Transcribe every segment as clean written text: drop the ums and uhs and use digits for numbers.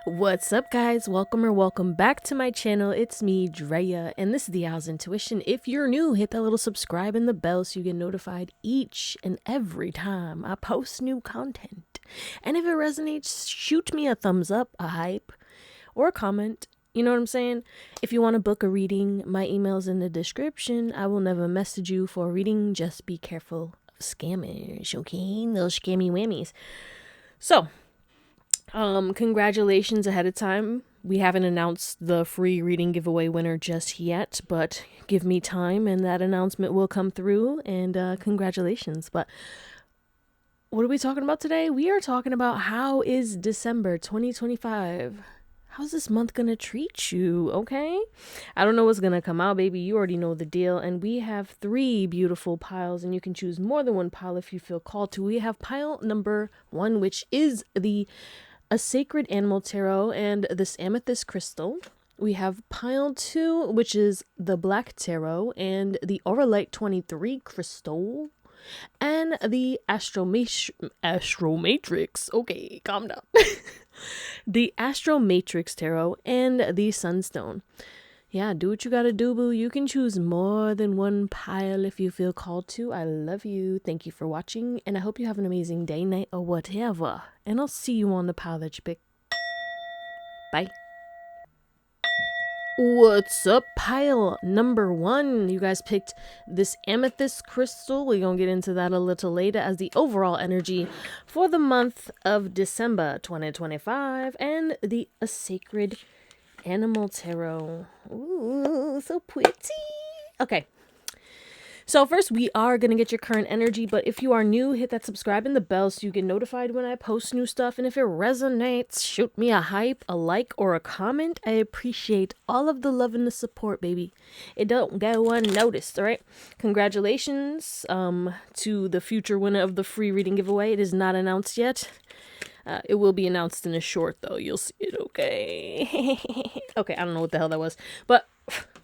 What's up, guys? Welcome back to my channel. It's me, Drea, and this is Theowlsintuition. If you're new, hit that little subscribe and the bell so you get notified each and every time I post new content. And if it resonates, shoot me a thumbs up, a hype, or a comment. You know what I'm saying? If you want to book a reading, my email's in the description. I will never message you for a reading. Just be careful of scammers, okay? Those scammy whammies. So, congratulations ahead of time. We haven't announced the free reading giveaway winner just yet, but give me time and that announcement will come through, and congratulations. But what are we talking about today? We are talking about how is December 2025? How's this month gonna treat you, okay? I don't know what's gonna come out, baby. You already know the deal. And we have 3 beautiful piles, and you can choose more than one pile if you feel called to. We have pile number 1, which is a sacred animal tarot and this amethyst crystal. We have pile 2, which is the black tarot and the Owlet 23 crystal, and the astromatrix. Okay, calm down. The astromatrix tarot and the sunstone. Yeah, do what you gotta do, boo. You can choose more than one pile if you feel called to. I love you. Thank you for watching, and I hope you have an amazing day, night, or whatever. And I'll see you on the pile that you pick. Bye. What's up, pile number 1? You guys picked this amethyst crystal. We're gonna get into that a little later as the overall energy for the month of December 2025, and the sacred animal tarot. Ooh, so pretty. Okay. So first, we are going to get your current energy, but if you are new, hit that subscribe and the bell so you get notified when I post new stuff. And if it resonates, shoot me a hype, a like, or a comment. I appreciate all of the love and the support, baby. It don't go unnoticed, all right? Congratulations to the future winner of the free reading giveaway. It is not announced yet. It will be announced in a short, though. You'll see it, okay? Okay, I don't know what the hell that was. But,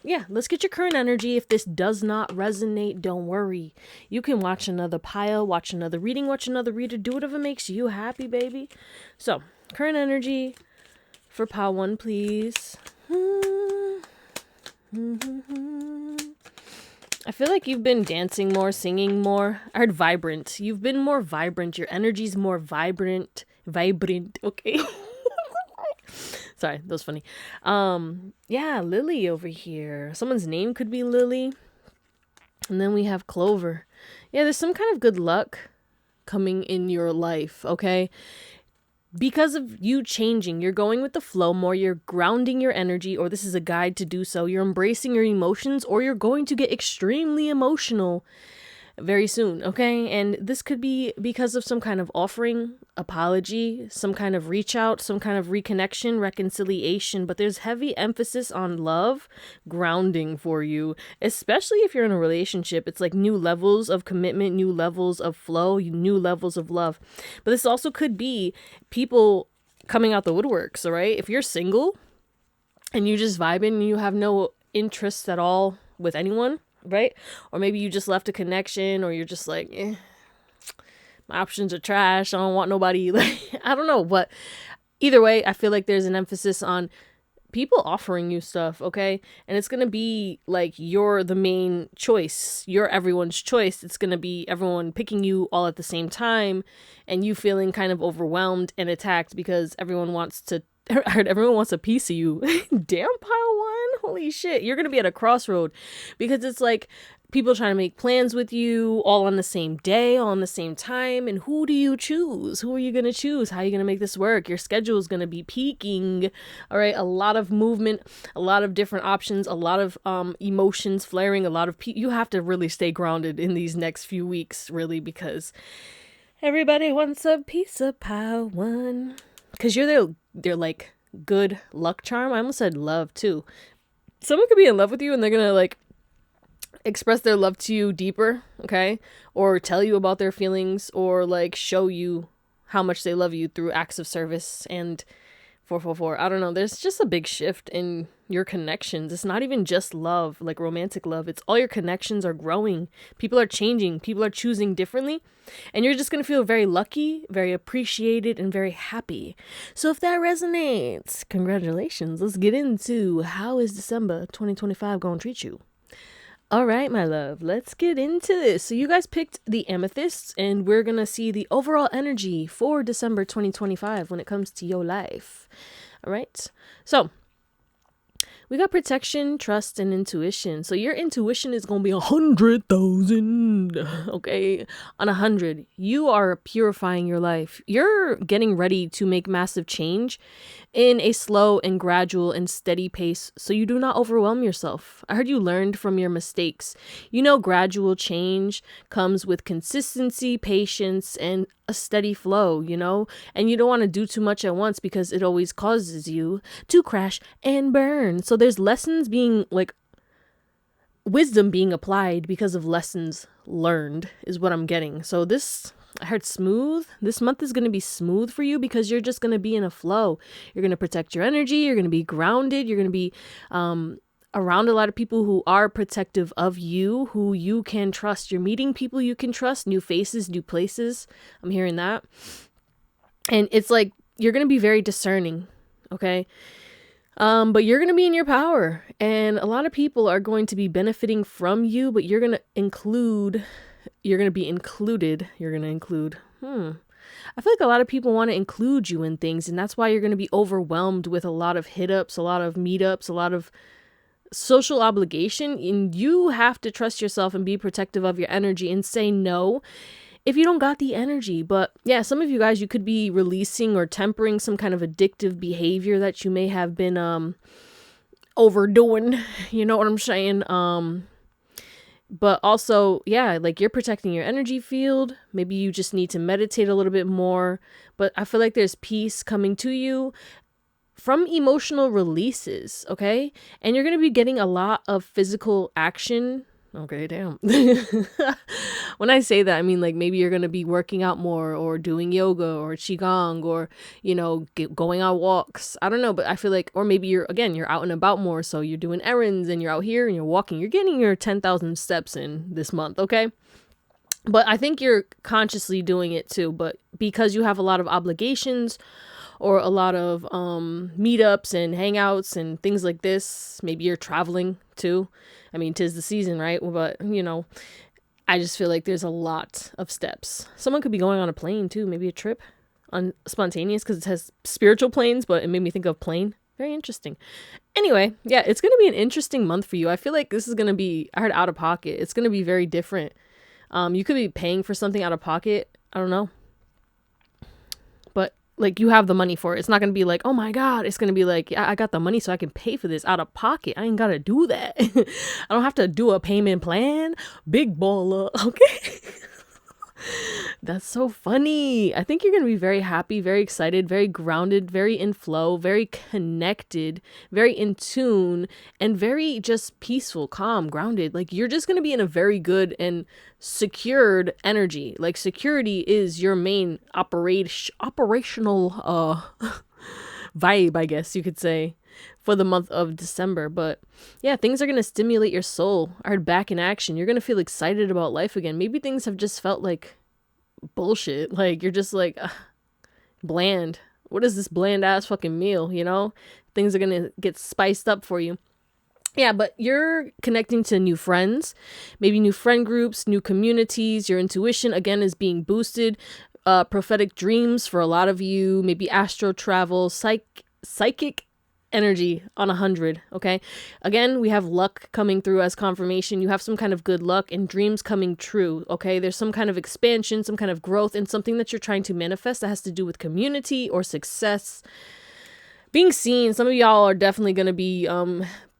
yeah, let's get your current energy. If this does not resonate, don't worry. You can watch another pile, watch another reading, watch another reader. Do whatever makes you happy, baby. So, current energy for pile 1, please. I feel like you've been dancing more, singing more. I heard vibrant. You've been more vibrant. Your energy's more vibrant, okay? Sorry, that was funny. Yeah, Lily over here. Someone's name could be Lily. And then we have Clover. Yeah, there's some kind of good luck coming in your life, okay? Because of you changing, you're going with the flow more, you're grounding your energy, or this is a guide to do so. You're embracing your emotions, or you're going to get extremely emotional very soon, okay? And this could be because of some kind of offering, apology, some kind of reach out, some kind of reconnection, reconciliation, but there's heavy emphasis on love, grounding for you, especially if you're in a relationship. It's like new levels of commitment, new levels of flow, new levels of love. But this also could be people coming out the woodworks, all right? If you're single and you just vibing and you have no interest at all with anyone, right? Or maybe you just left a connection, or you're just like, my options are trash. I don't want nobody. Like, I don't know. But either way, I feel like there's an emphasis on people offering you stuff, okay? And it's going to be like you're the main choice. You're everyone's choice. It's going to be everyone picking you all at the same time, and you feeling kind of overwhelmed and attacked because everyone wants to I heard everyone wants a piece of you. Damn, pile 1. Holy shit. You're going to be at a crossroad because it's like people trying to make plans with you all on the same day, all on the same time. And who do you choose? Who are you going to choose? How are you going to make this work? Your schedule is going to be peaking. All right. A lot of movement, a lot of different options, a lot of emotions flaring, a lot of you have to really stay grounded in these next few weeks, really, because everybody wants a piece of pile 1. Because you're their like good luck charm. I almost said love too. Someone could be in love with you and they're gonna like express their love to you deeper, okay? Or tell you about their feelings, or like show you how much they love you through acts of service and 444. I don't know. There's just a big shift in your connections. It's not even just love, like romantic love. It's all your connections are growing. People are changing. People are choosing differently. And you're just going to feel very lucky, very appreciated, and very happy. So if that resonates, congratulations. Let's get into how is December 2025 going to treat you? All right, my love, let's get into this. So you guys picked the amethysts, and we're going to see the overall energy for December 2025 when it comes to your life. All right. So we got protection, trust, and intuition. So your intuition is going to be 100,000. Okay. On 100, you are purifying your life. You're getting ready to make massive change in a slow and gradual and steady pace so you do not overwhelm yourself. I heard you learned from your mistakes. You know, gradual change comes with consistency, patience, and a steady flow, you know, and you don't want to do too much at once because it always causes you to crash and burn. So there's lessons being like wisdom being applied because of lessons learned is what I'm getting. So I heard smooth. This month is going to be smooth for you because you're just going to be in a flow. You're going to protect your energy. You're going to be grounded. You're going to be around a lot of people who are protective of you, who you can trust. You're meeting people you can trust, new faces, new places. I'm hearing that. And it's like you're going to be very discerning, okay? But you're going to be in your power. And a lot of people are going to be benefiting from you, but you're going to be included. I feel like a lot of people want to include you in things, and that's why you're going to be overwhelmed with a lot of hit-ups, a lot of meetups, a lot of social obligation, and you have to trust yourself and be protective of your energy and say no if you don't got the energy. But yeah, some of you guys, you could be releasing or tempering some kind of addictive behavior that you may have been overdoing, you know what I'm saying? But also, yeah, like you're protecting your energy field. Maybe you just need to meditate a little bit more. But I feel like there's peace coming to you from emotional releases, okay? And you're going to be getting a lot of physical action. Okay, damn. When I say that, I mean like maybe you're going to be working out more or doing yoga or qigong or, you know, going on walks. I don't know, but I feel like, or maybe you're out and about more. So you're doing errands and you're out here and you're walking. You're getting your 10,000 steps in this month, okay? But I think you're consciously doing it too. But because you have a lot of obligations or a lot of meetups and hangouts and things like this, maybe you're traveling too. I mean, 'tis the season, right? But, you know, I just feel like there's a lot of steps. Someone could be going on a plane too, maybe a trip on spontaneous because it has spiritual planes, but it made me think of plane. Very interesting. Anyway, yeah, it's going to be an interesting month for you. I feel like this is going to be, I heard out of pocket. It's going to be very different. You could be paying for something out of pocket. I don't know. But like you have the money for it. It's not going to be like, oh my God. It's going to be like, yeah, I got the money so I can pay for this out of pocket. I ain't got to do that. I don't have to do a payment plan. Big baller. Okay. That's so funny. I think you're going to be very happy, very excited, very grounded, very in flow, very connected, very in tune, and very just peaceful, calm, grounded. Like you're just going to be in a very good and secured energy. Like security is your main operational vibe, I guess you could say, for the month of December. But yeah, things are going to stimulate your soul. I heard back in action. You're going to feel excited about life again. Maybe things have just felt like bullshit. Like you're just like bland. What is this bland ass fucking meal? You know, things are going to get spiced up for you. Yeah, but you're connecting to new friends, maybe new friend groups, new communities. Your intuition again is being boosted. Prophetic dreams for a lot of you, maybe astro travel, psychic energy on 100. Okay, again, we have luck coming through as confirmation. You have some kind of good luck and dreams coming true. Okay, there's some kind of expansion, some kind of growth, and something that you're trying to manifest that has to do with community or success, being seen. Some of y'all are definitely going to be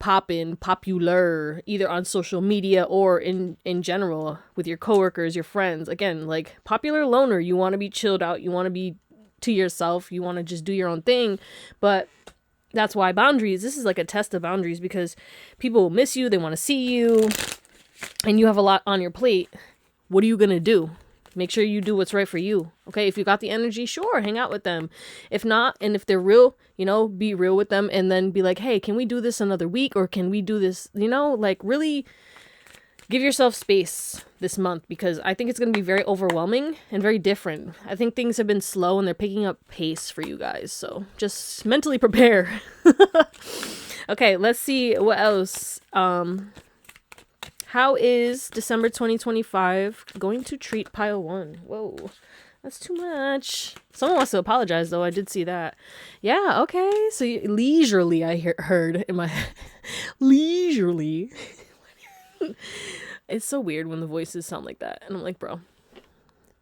popular either on social media or in general with your coworkers, your friends. Again, like popular loner, you want to be chilled out, you want to be to yourself, you want to just do your own thing. But that's why boundaries, this is like a test of boundaries, because people will miss you, they want to see you, and you have a lot on your plate. What are you going to do? Make sure you do what's right for you. Okay. If you got the energy, sure, hang out with them. If not, and if they're real, you know, be real with them and then be like, hey, can we do this another week? Or can we do this, you know, like really give yourself space this month, because I think it's going to be very overwhelming and very different. I think things have been slow and they're picking up pace for you guys. So just mentally prepare. Okay, let's see what else. How is December 2025 going to treat pile 1? Whoa, that's too much. Someone wants to apologize, though. I did see that. Yeah, okay. So leisurely, I heard in my leisurely. It's so weird when the voices sound like that. And I'm like, bro,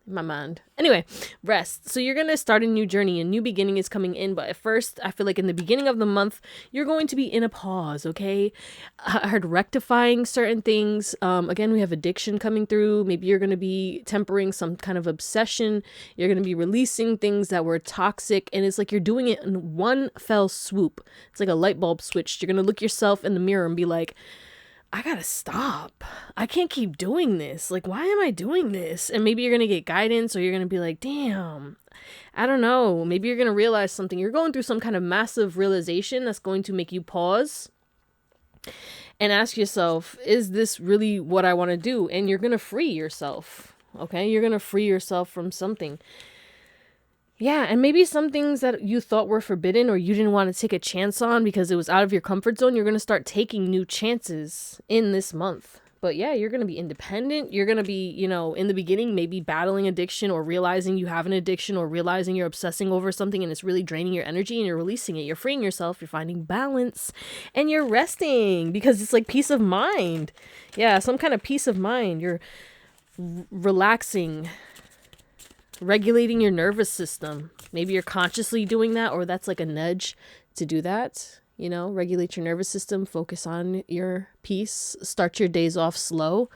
in my mind. Anyway, rest. So you're going to start a new journey. A new beginning is coming in. But at first, I feel like in the beginning of the month, you're going to be in a pause, okay? I heard rectifying certain things. Again, we have addiction coming through. Maybe you're going to be tempering some kind of obsession. You're going to be releasing things that were toxic. And it's like you're doing it in one fell swoop. It's like a light bulb switch. You're going to look yourself in the mirror and be like, I gotta stop. I can't keep doing this. Like, why am I doing this? And maybe you're gonna get guidance, or you're gonna be like, damn, I don't know. Maybe you're gonna realize something. You're going through some kind of massive realization that's going to make you pause and ask yourself, is this really what I want to do? And you're gonna free yourself. Okay? You're gonna free yourself from something. Yeah, and maybe some things that you thought were forbidden or you didn't want to take a chance on because it was out of your comfort zone, you're going to start taking new chances in this month. But yeah, you're going to be independent. You're going to be, you know, in the beginning, maybe battling addiction or realizing you have an addiction or realizing you're obsessing over something and it's really draining your energy, and you're releasing it. You're freeing yourself. You're finding balance and you're resting because it's like peace of mind. Yeah, some kind of peace of mind. You're relaxing, regulating your nervous system. Maybe you're consciously doing that, or that's like a nudge to do that. You know, regulate your nervous system, focus on your peace, start your days off slow.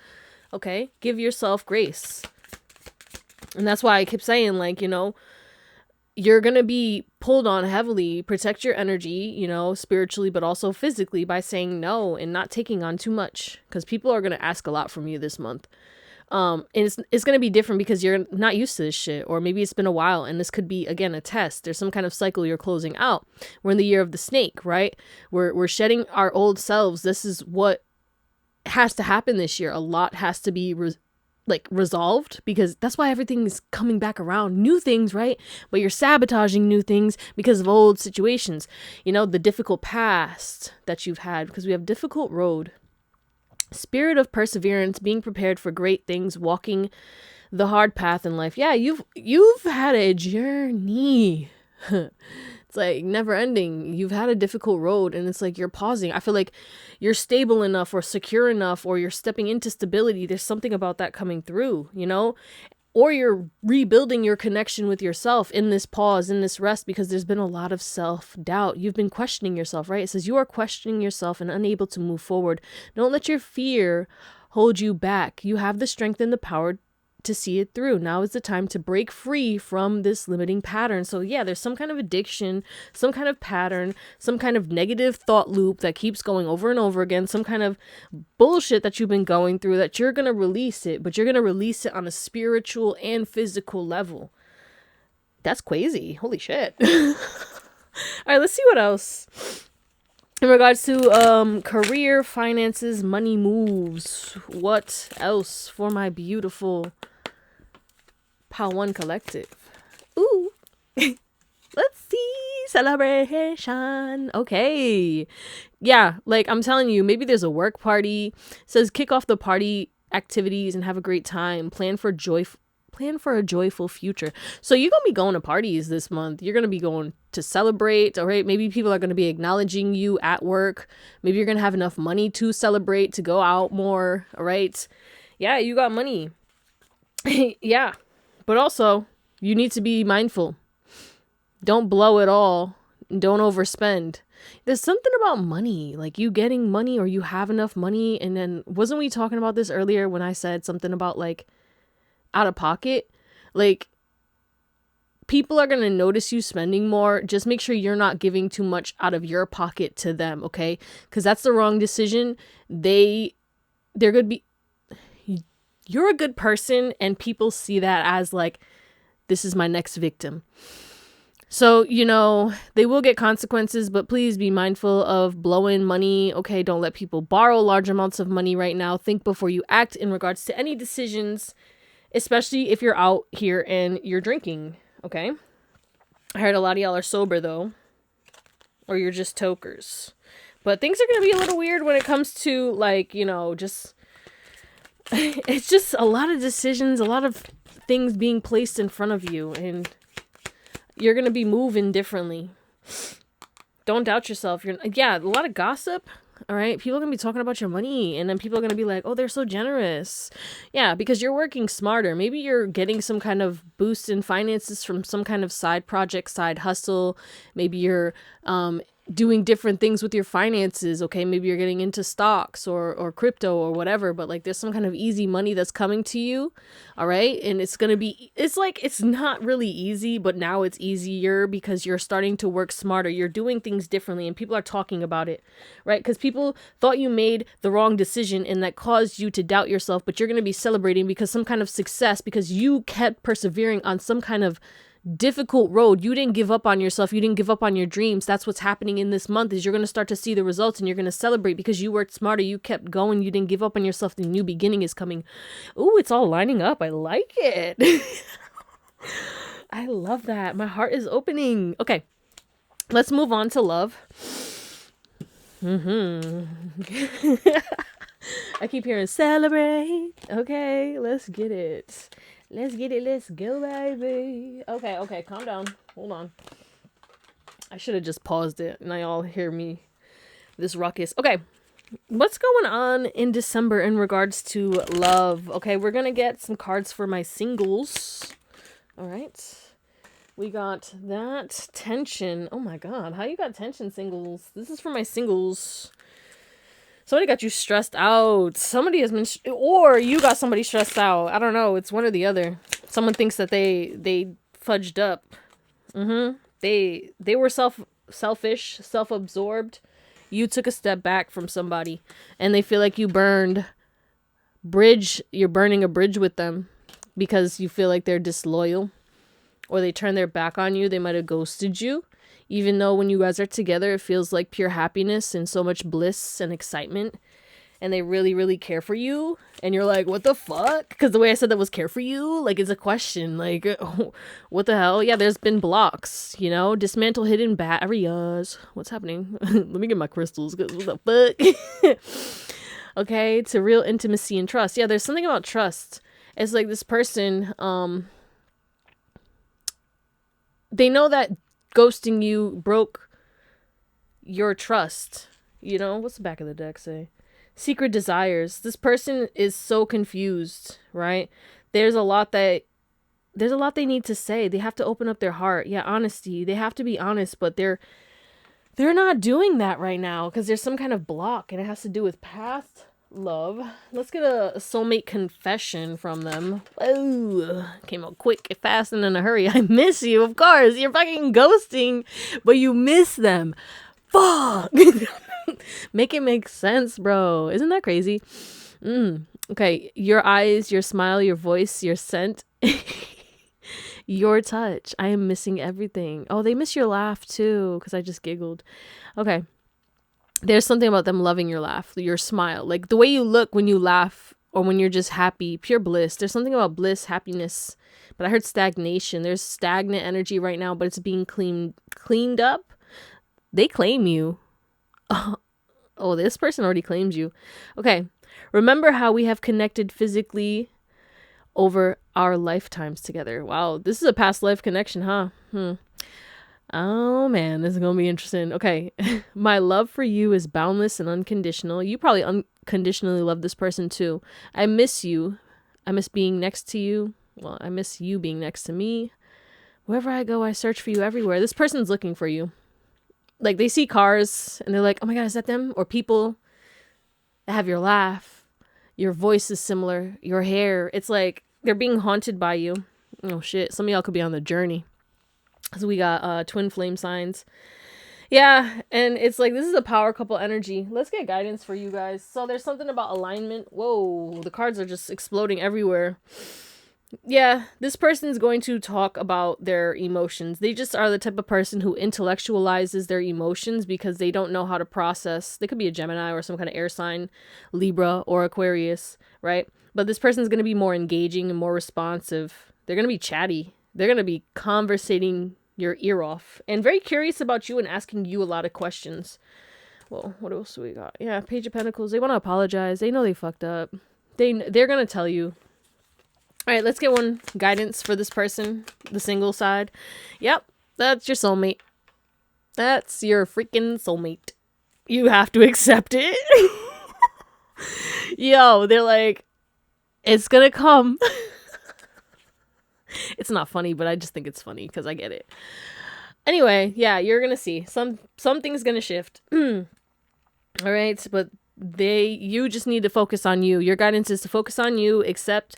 Okay, give yourself grace. And that's why I keep saying, like, you know, you're going to be pulled on heavily. Protect your energy, you know, spiritually, but also physically, by saying no and not taking on too much, because people are going to ask a lot from you this month. And it's going to be different because you're not used to this shit, or maybe it's been a while, and this could be, again, a test. There's some kind of cycle you're closing out. We're in the year of the snake, right? We're shedding our old selves. This is what has to happen this year. A lot has to be resolved, because that's why everything is coming back around. New things, right? But you're sabotaging new things because of old situations. You know, the difficult past that you've had, because we have difficult road. Spirit of perseverance, being prepared for great things, walking the hard path in life. Yeah, you've had a journey. It's like never ending. You've had a difficult road, and it's like you're pausing. I feel like you're stable enough or secure enough, or you're stepping into stability. There's something about that coming through, you know? Or you're rebuilding your connection with yourself in this pause, in this rest, because there's been a lot of self-doubt. You've been questioning yourself, right? It says you are questioning yourself and unable to move forward. Don't let your fear hold you back. You have the strength and the power to see it through. Now is the time to break free from this limiting pattern. So yeah, there's some kind of addiction, some kind of pattern, some kind of negative thought loop that keeps going over and over again, some kind of bullshit that you've been going through, that you're going to release it, but you're going to release it on a spiritual and physical level. That's crazy. Holy shit. All right, let's see what else. In regards to career, finances, money moves, what else for my beautiful Pal One Collective? Ooh. Let's see. Celebration. Okay. Yeah, like I'm telling you, maybe there's a work party. It says kick off the party activities and have a great time. Plan for a joyful future. So you're going to be going to parties this month. You're going to be going to celebrate, all right? Maybe people are going to be acknowledging you at work. Maybe you're going to have enough money to celebrate, to go out more, all right? Yeah, you got money. Yeah. But also, you need to be mindful. Don't blow it all. Don't overspend. There's something about money, like you getting money, or you have enough money. And then wasn't we talking about this earlier when I said something about like out of pocket? Like people are going to notice you spending more. Just make sure you're not giving too much out of your pocket to them, okay? Because that's the wrong decision. They're going to be... you're a good person, and people see that as like, this is my next victim. So, you know, they will get consequences, but please be mindful of blowing money. Okay, don't let people borrow large amounts of money right now. Think before you act in regards to any decisions, especially if you're out here and you're drinking. Okay, I heard a lot of y'all are sober though, or you're just tokers. But things are going to be a little weird when it comes to, like, you know, just, it's just a lot of decisions, a lot of things being placed in front of you, and you're going to be moving differently. Don't doubt yourself. Yeah, a lot of gossip. All right. People are going to be talking about your money, and then people are going to be like, oh, they're so generous. Yeah, because you're working smarter. Maybe you're getting some kind of boost in finances from some kind of side project, side hustle. Maybe you're doing different things with your finances. Okay, maybe you're getting into stocks or crypto or whatever, but like there's some kind of easy money that's coming to you. All right, and it's like it's not really easy, but now it's easier because you're starting to work smarter. You're doing things differently, and people are talking about it, right? Because people thought you made the wrong decision, and that caused you to doubt yourself, but you're going to be celebrating because some kind of success, because you kept persevering on some kind of difficult road. You didn't give up on yourself. You didn't give up on your dreams. That's what's happening in this month, is you're going to start to see the results, and you're going to celebrate because you worked smarter. You kept going. You didn't give up on yourself. The new beginning is coming. Ooh, it's all lining up. I like it. I love that. My heart is opening. Okay, let's move on to love. I keep hearing celebrate. Okay, let's get it. Let's get it. Let's go, baby. Okay. Calm down. Hold on. I should have just paused it. Now y'all hear me. This ruckus. Okay. What's going on in December in regards to love? Okay, we're going to get some cards for my singles. All right. We got that. Tension. Oh my God. How you got tension, singles? This is for my singles. Somebody got you stressed out. Somebody has been, or you got somebody stressed out. I don't know. It's one or the other. Someone thinks that they fudged up. They were selfish, self-absorbed. You took a step back from somebody, and they feel like you burned bridge. You're burning a bridge with them because you feel like they're disloyal, or they turn their back on you. They might have ghosted you. Even though when you guys are together, it feels like pure happiness and so much bliss and excitement. And they really, really care for you. And you're like, what the fuck? Because the way I said that was care for you. Like, it's a question. Like, what the hell? Yeah, there's been blocks, you know? Dismantle hidden barriers. What's happening? Let me get my crystals. What the fuck? Okay, to real intimacy and trust. Yeah, there's something about trust. It's like this person, they know that ghosting you broke your trust. You know, what's the back of the deck say? Secret desires. This person is so confused, right? There's a lot they need to say. They have to open up their heart. Yeah, honesty. They have to be honest, but they're not doing that right now because there's some kind of block, and it has to do with past love. Let's get a soulmate confession from them. Oh, came out quick, fast, and in a hurry. I miss you, of course. You're fucking ghosting, but you miss them. Fuck. Make it make sense, bro. Isn't that crazy? Okay, your eyes, your smile, your voice, your scent, your touch. I am missing everything. Oh, they miss your laugh too, because I just giggled. Okay. There's something about them loving your laugh, your smile, like the way you look when you laugh or when you're just happy, pure bliss. There's something about bliss, happiness, but I heard stagnation. There's stagnant energy right now, but it's being cleaned up. They claim you. Oh, this person already claims you. Okay. Remember how we have connected physically over our lifetimes together. Wow. This is a past life connection, huh? Oh man, this is going to be interesting. Okay. My love for you is boundless and unconditional. You probably unconditionally love this person too. I miss you. I miss being next to you. Well, I miss you being next to me. Wherever I go, I search for you everywhere. This person's looking for you. Like they see cars and they're like, oh my God, is that them? Or people that have your laugh. Your voice is similar. Your hair. It's like they're being haunted by you. Oh shit. Some of y'all could be on the journey. So we got twin flame signs. Yeah, and it's like this is a power couple energy. Let's get guidance for you guys. So there's something about alignment. Whoa, the cards are just exploding everywhere. Yeah, this person's going to talk about their emotions. They just are the type of person who intellectualizes their emotions because they don't know how to process. They could be a Gemini or some kind of air sign, Libra or Aquarius, right? But this person's going to be more engaging and more responsive. They're going to be chatty. They're going to be conversating your ear off and very curious about you and asking you a lot of questions. Well, what else do we got? Yeah, Page of Pentacles. They want to apologize. They know they fucked up. They're going to tell you. All right, let's get one guidance for this person, the single side. Yep, that's your soulmate. That's your freaking soulmate. You have to accept it. Yo, they're like, it's gonna come. It's not funny, but I just think it's funny because I get it. Anyway, yeah, you're gonna see something's gonna shift. All right, but you just need to focus on you. Your guidance is to focus on you, accept,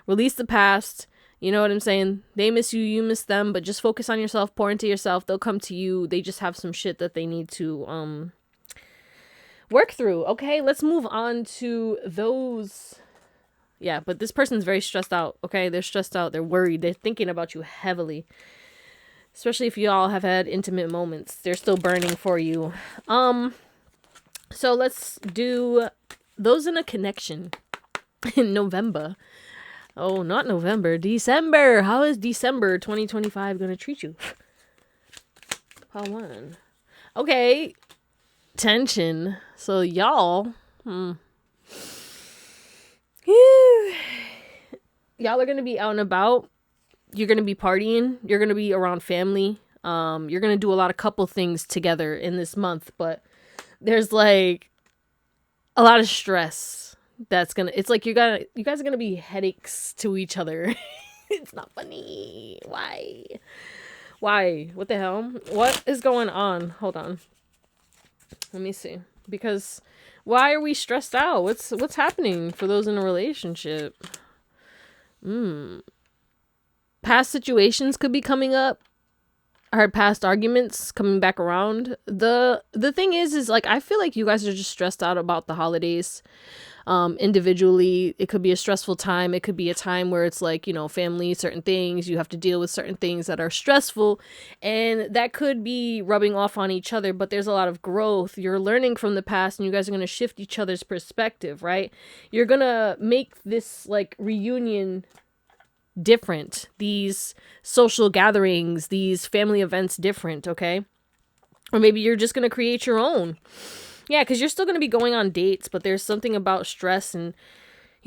release the past. You know what I'm saying? They miss you, you miss them, but just focus on yourself, pour into yourself. They'll come to you. They just have some shit that they need to work through. Okay, let's move on to those. Yeah, but this person's very stressed out. Okay, they're stressed out. They're worried. They're thinking about you heavily. Especially if you all have had intimate moments. They're still burning for you. So let's do those in a connection in November. Oh, not November. December. How is December 2025 going to treat you? Pile 1. Okay. Tension. So y'all. Y'all are going to be out and about. You're going to be partying. You're going to be around family. You're going to do a lot of couple things together in this month. But there's like a lot of stress. It's like you guys are gonna be headaches to each other. It's not funny. Why? What the hell? What is going on? Hold on. Let me see. Because why are we stressed out? What's happening for those in a relationship? Past situations could be coming up. Our past arguments coming back around. The thing is like I feel like you guys are just stressed out about the holidays. Individually, it could be a stressful time. It could be a time where it's like, family, certain things, you have to deal with certain things that are stressful, and that could be rubbing off on each other, but there's a lot of growth. You're learning from the past and you guys are going to shift each other's perspective, right? You're going to make this like reunion different, these social gatherings, these family events different, okay? Or maybe you're just going to create your own. Yeah, because you're still going to be going on dates, but there's something about stress and,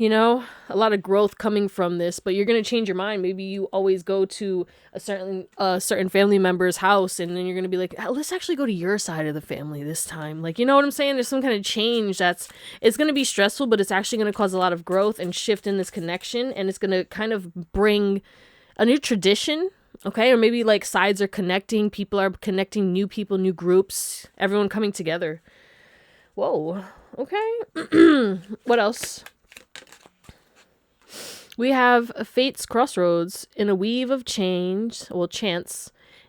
a lot of growth coming from this, but you're going to change your mind. Maybe you always go to a certain family member's house, and then you're going to be like, let's actually go to your side of the family this time. Like, you know what I'm saying? There's some kind of change it's going to be stressful, but it's actually going to cause a lot of growth and shift in this connection, and it's going to kind of bring a new tradition. Okay, or maybe like sides are connecting, people are connecting, new people, new groups, everyone coming together. Whoa, okay. What else? We have Fate's Crossroads. In a weave of chance,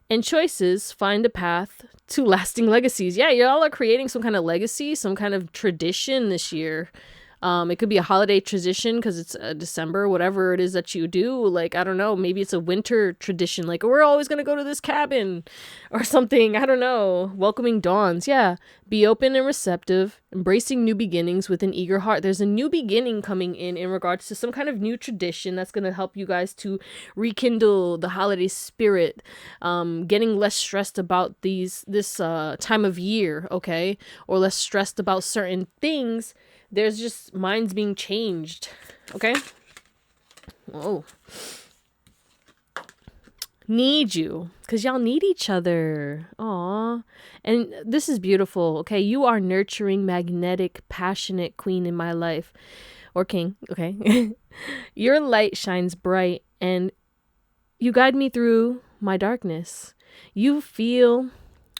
and choices, find a path to lasting legacies. Yeah, y'all are creating some kind of legacy, some kind of tradition this year. It could be a holiday tradition because it's December, whatever it is that you do. Like, I don't know, maybe it's a winter tradition. Like, we're always going to go to this cabin or something. I don't know. Welcoming dawns. Yeah. Be open and receptive. Embracing new beginnings with an eager heart. There's a new beginning coming in regards to some kind of new tradition that's going to help you guys to rekindle the holiday spirit. Getting less stressed about this time of year, okay? Or less stressed about certain things. There's just minds being changed. Okay? Whoa. Need you. Because y'all need each other. Aw. And this is beautiful. Okay? You are nurturing, magnetic, passionate queen in my life. Or king. Okay? Your light shines bright and you guide me through my darkness. You feel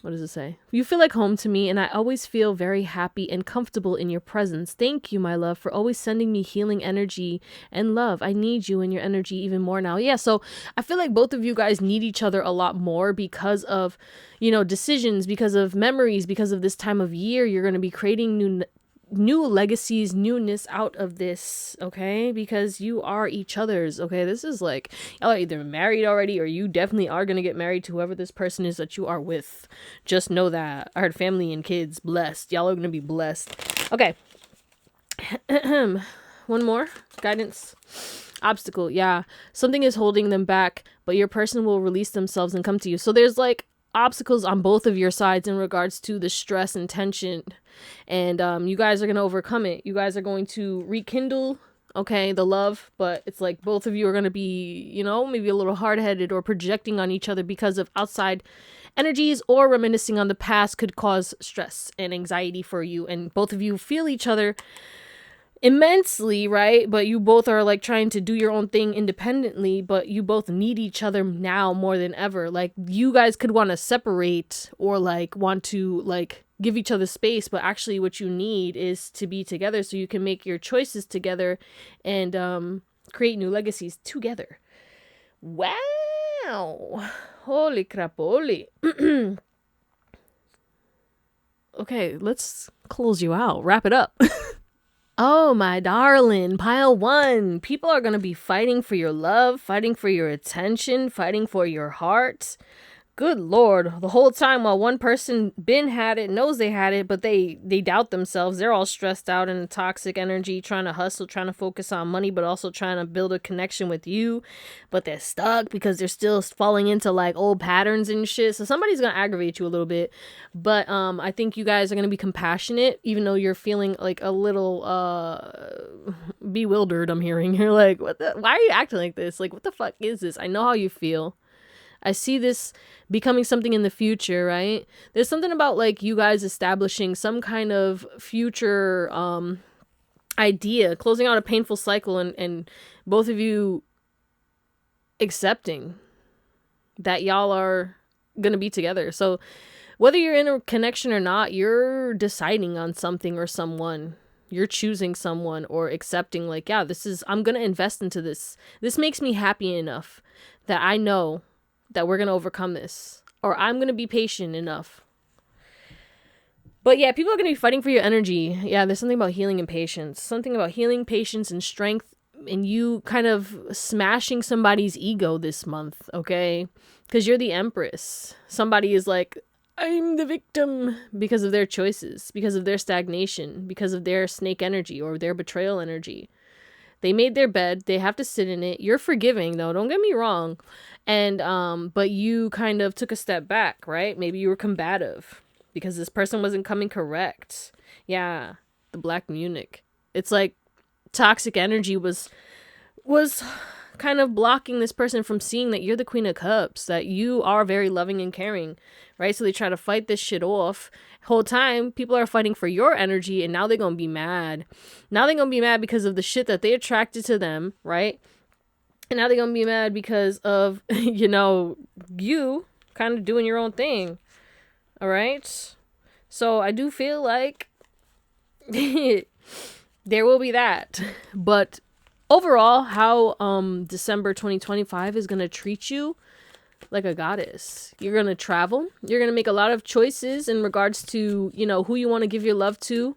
What does it say? You feel like home to me, and I always feel very happy and comfortable in your presence. Thank you, my love, for always sending me healing energy and love. I need you and your energy even more now. Yeah, so I feel like both of you guys need each other a lot more because of, decisions, because of memories, because of this time of year. You're going to be creating new legacies, newness out of this, okay? Because you are each other's, okay? This is like, y'all are either married already, or you definitely are gonna get married to whoever this person is that you are with. Just know that. I heard family and kids, blessed. Y'all are gonna be blessed. Okay. One more. Guidance. Obstacle. Yeah. Something is holding them back, but your person will release themselves and come to you. So there's like obstacles on both of your sides in regards to the stress and tension, and you guys are gonna overcome it. You guys are going to rekindle, okay, the love, but it's like both of you are gonna be, maybe a little hard-headed or projecting on each other because of outside energies, or reminiscing on the past could cause stress and anxiety for you, and both of you feel each other immensely, right? But you both are like trying to do your own thing independently, but you both need each other now more than ever. Like, you guys could want to separate, or like want to like give each other space, but actually what you need is to be together so you can make your choices together and create new legacies together. Wow. Holy crap, holy. Okay, let's close you out. Wrap it up. Oh, my darling, pile one. People are going to be fighting for your love, fighting for your attention, fighting for your heart. Good Lord. The whole time, while one person had it, knows they had it, but they doubt themselves. They're all stressed out in toxic energy, trying to hustle, trying to focus on money, but also trying to build a connection with you. But they're stuck because they're still falling into like old patterns and shit. So somebody's going to aggravate you a little bit. But I think you guys are going to be compassionate, even though you're feeling like a little bewildered. I'm hearing you're like, why are you acting like this? Like, what the fuck is this? I know how you feel. I see this becoming something in the future, right? There's something about like you guys establishing some kind of future idea, closing out a painful cycle, and both of you accepting that y'all are gonna be together. So whether you're in a connection or not, you're deciding on something or someone. You're choosing someone or accepting like, yeah, I'm gonna invest into this. This makes me happy enough that I know that we're going to overcome this, or I'm going to be patient enough. But yeah, people are going to be fighting for your energy. Yeah, there's something about healing and patience. Something about healing, patience, and strength, and you kind of smashing somebody's ego this month, okay? Because you're the Empress. Somebody is like, I'm the victim because of their choices, because of their stagnation, because of their snake energy or their betrayal energy. They made their bed. They have to sit in it. You're forgiving, though. Don't get me wrong. And, but you kind of took a step back, right? Maybe you were combative because this person wasn't coming correct. Yeah. The Black Munich. It's like toxic energy was kind of blocking this person from seeing that you're the Queen of Cups, that you are very loving and caring, right? So they try to fight this shit off. Whole time, people are fighting for your energy, and now they're gonna be mad. Now they're gonna be mad because of the shit that they attracted to them, right? And now they're gonna be mad because of, you kind of doing your own thing. All right? So I do feel like there will be that. But overall, how December 2025 is going to treat you like a goddess. You're going to travel. You're going to make a lot of choices in regards to, who you want to give your love to.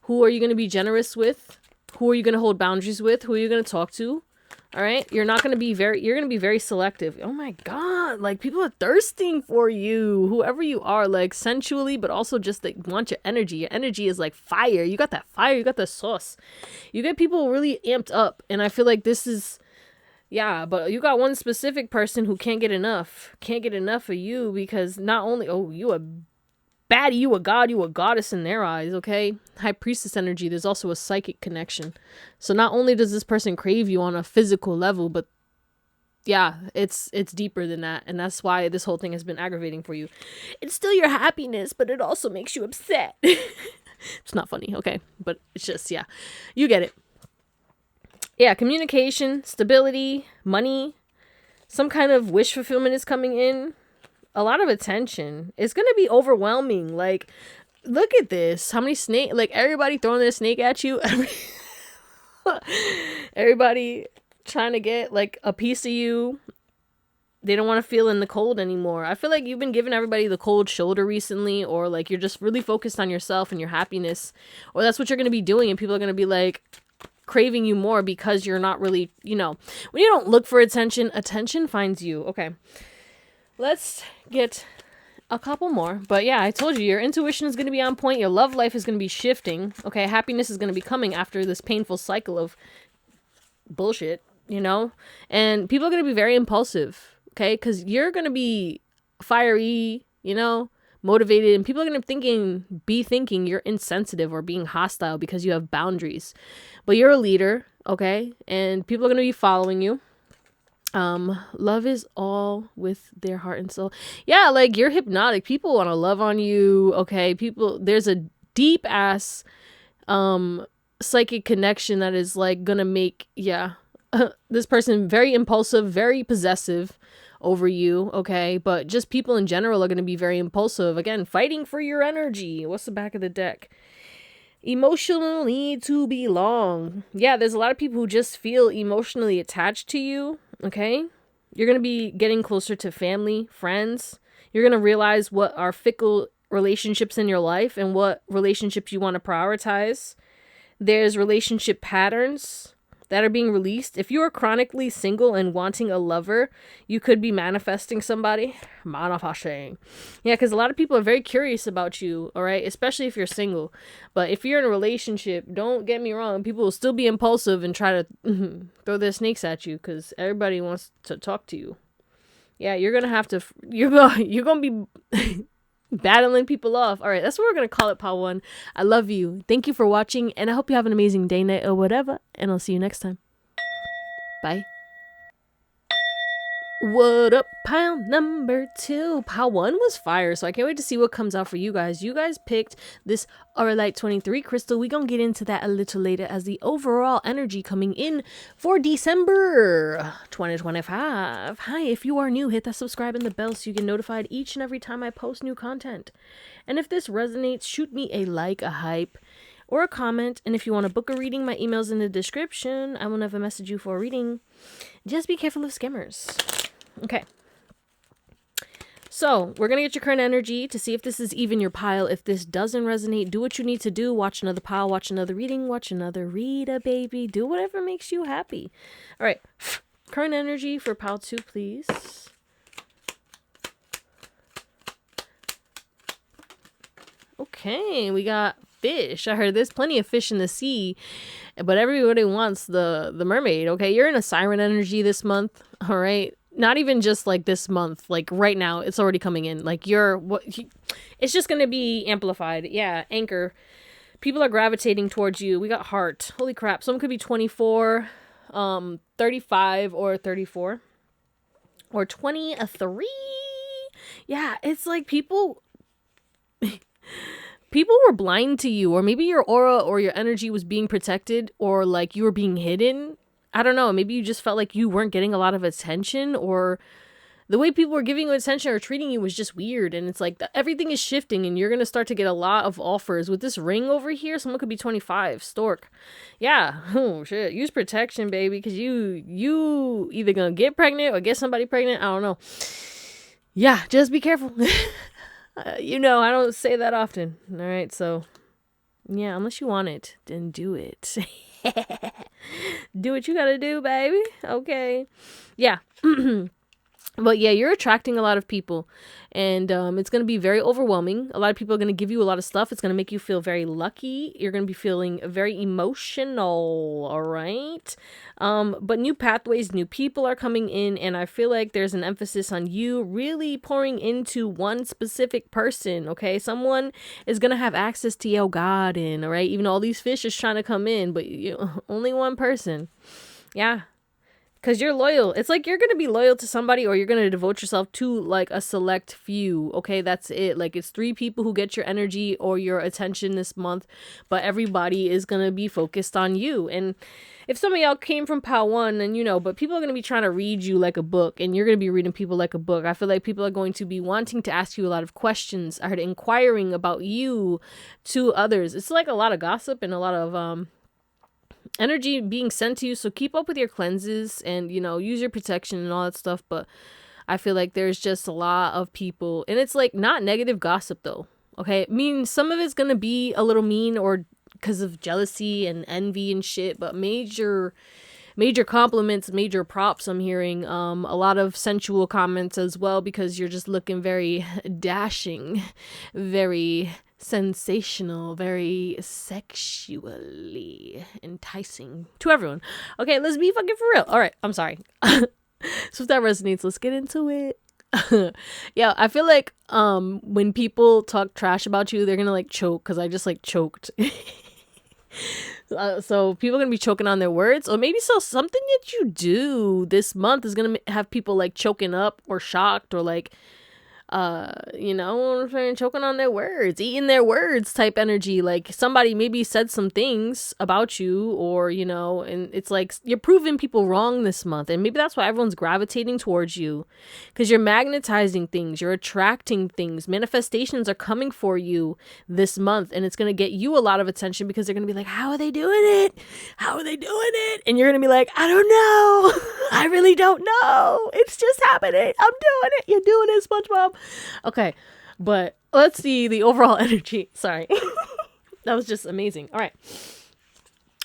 Who are you going to be generous with? Who are you going to hold boundaries with? Who are you going to talk to? All right. You're going to be very selective. Oh my God. Like, people are thirsting for you, whoever you are, like sensually, but also just like want your energy. Your energy is like fire. You got that fire. You got the sauce. You get people really amped up. And I feel like this is, yeah, but you got one specific person who can't get enough of you, because not only, you a baddie, you a god, you a goddess in their eyes, okay? High priestess energy, there's also a psychic connection. So not only does this person crave you on a physical level, but yeah, it's deeper than that. And that's why this whole thing has been aggravating for you. It's still your happiness, but it also makes you upset. It's not funny, okay? But it's just, yeah, you get it. Yeah, communication, stability, money, some kind of wish fulfillment is coming in. a lot of attention. It's going to be overwhelming. Like, look at this. How many snake, like everybody throwing their snake at you. Everybody trying to get like a piece of you. They don't want to feel in the cold anymore. I feel like you've been giving everybody the cold shoulder recently, or like you're just really focused on yourself and your happiness, or that's what you're going to be doing. And people are going to be like craving you more because you're not really, you know, when you don't look for attention, attention finds you. Okay. Let's get a couple more. But yeah, I told you, your intuition is going to be on point. Your love life is going to be shifting. Okay. Happiness is going to be coming after this painful cycle of bullshit, you know, and people are going to be very impulsive. Okay, because you're going to be fiery, you know, motivated, and people are going to be thinking you're insensitive or being hostile because you have boundaries. But you're a leader, okay, and people are going to be following you. Love is all with their heart and soul. Yeah, like you're hypnotic. People want to love on you, okay? There's a deep ass psychic connection that is like going to make, this person very impulsive, very possessive over you, okay? But just people in general are going to be very impulsive. Again, fighting for your energy. What's the back of the deck? Emotional need to belong. Yeah, there's a lot of people who just feel emotionally attached to you, okay? You're going to be getting closer to family, friends. You're going to realize what are fickle relationships in your life and what relationships you want to prioritize. There's relationship patterns that are being released. If you are chronically single and wanting a lover, you could be manifesting somebody. Manifesting. Yeah, because a lot of people are very curious about you, all right? Especially if you're single. But if you're in a relationship, don't get me wrong, people will still be impulsive and try to throw their snakes at you because everybody wants to talk to you. Yeah, you're going to have to, you're going to be battling people off. All right, that's what we're going to call it, Pal 1. I love you. Thank you for watching, and I hope you have an amazing day, night, or whatever, and I'll see you next time. Bye. What up, pile number 2? Pile 1 was fire, so I can't wait to see what comes out for you guys. You guys picked this Owlet 23 crystal. We're going to get into that a little later as the overall energy coming in for December 2025. Hi, if you are new, hit that subscribe and the bell so you get notified each and every time I post new content. And if this resonates, shoot me a like, a hype, or a comment. And if you want to book a reading, my email's in the description. I will never message you for a reading. Just be careful of scammers. Okay, so we're going to get your current energy to see if this is even your pile. If this doesn't resonate, do what you need to do. Watch another pile, watch another reading, watch another reader, baby. Do whatever makes you happy. All right, current energy for pile 2, please. Okay, we got fish. I heard there's plenty of fish in the sea, but everybody wants the mermaid. Okay, you're in a siren energy this month, all right? Not even just like this month, like right now, it's already coming in. Like it's just going to be amplified. Yeah, anchor. People are gravitating towards you. We got heart. Holy crap. Someone could be 24, 35 or 34 or 23. Yeah, it's like people were blind to you, or maybe your aura or your energy was being protected, or like you were being hidden. I don't know, maybe you just felt like you weren't getting a lot of attention, or the way people were giving you attention or treating you was just weird. And it's like everything is shifting, and you're going to start to get a lot of offers. With this ring over here, someone could be 25, stork. Yeah, oh shit, use protection, baby, because you either going to get pregnant or get somebody pregnant. I don't know. Yeah, just be careful. You know, I don't say that often. All right, so yeah, unless you want it, then do it. Do what you gotta do, baby. Okay. Yeah. But yeah, you're attracting a lot of people, and it's going to be very overwhelming. A lot of people are going to give you a lot of stuff. It's going to make you feel very lucky. You're going to be feeling very emotional, all right? But new pathways, new people are coming in, and I feel like there's an emphasis on you really pouring into one specific person, okay? Someone is going to have access to your garden, all right? Even though all these fish is trying to come in, but only one person. Yeah. Because you're loyal. It's like you're going to be loyal to somebody, or you're going to devote yourself to like a select few. Okay, that's it. Like it's 3 people who get your energy or your attention this month, but everybody is going to be focused on you. And if some of y'all came from Pal 1, then you know, but people are going to be trying to read you like a book, and you're going to be reading people like a book. I feel like people are going to be wanting to ask you a lot of questions. I heard inquiring about you to others. It's like a lot of gossip and a lot of energy being sent to you. So keep up with your cleanses and, you know, use your protection and all that stuff. But I feel like there's just a lot of people, and it's like not negative gossip though. Okay. I mean, some of it's going to be a little mean or because of jealousy and envy and shit, but major compliments, major props I'm hearing. A lot of sensual comments as well, because you're just looking very dashing, very sensational, very sexually enticing to everyone. Okay, let's be fucking for real. All right, I'm sorry. So if that resonates, let's get into it. Yeah, I feel like when people talk trash about you, they're gonna like choke, because I just like choked. So people are gonna be choking on their words, or maybe something that you do this month is gonna have people like choking up or shocked, or like you know, choking on their words, eating their words type energy. Like somebody maybe said some things about you, or, you know, and it's like you're proving people wrong this month. And maybe that's why everyone's gravitating towards you, because you're magnetizing things, you're attracting things. Manifestations are coming for you this month, and it's going to get you a lot of attention, because they're going to be like, how are they doing it? How are they doing it? And you're going to be like, I don't know. I really don't know. It's just happening. I'm doing it. You're doing it, SpongeBob. Okay, but let's see the overall energy. Sorry. That was just amazing. All right.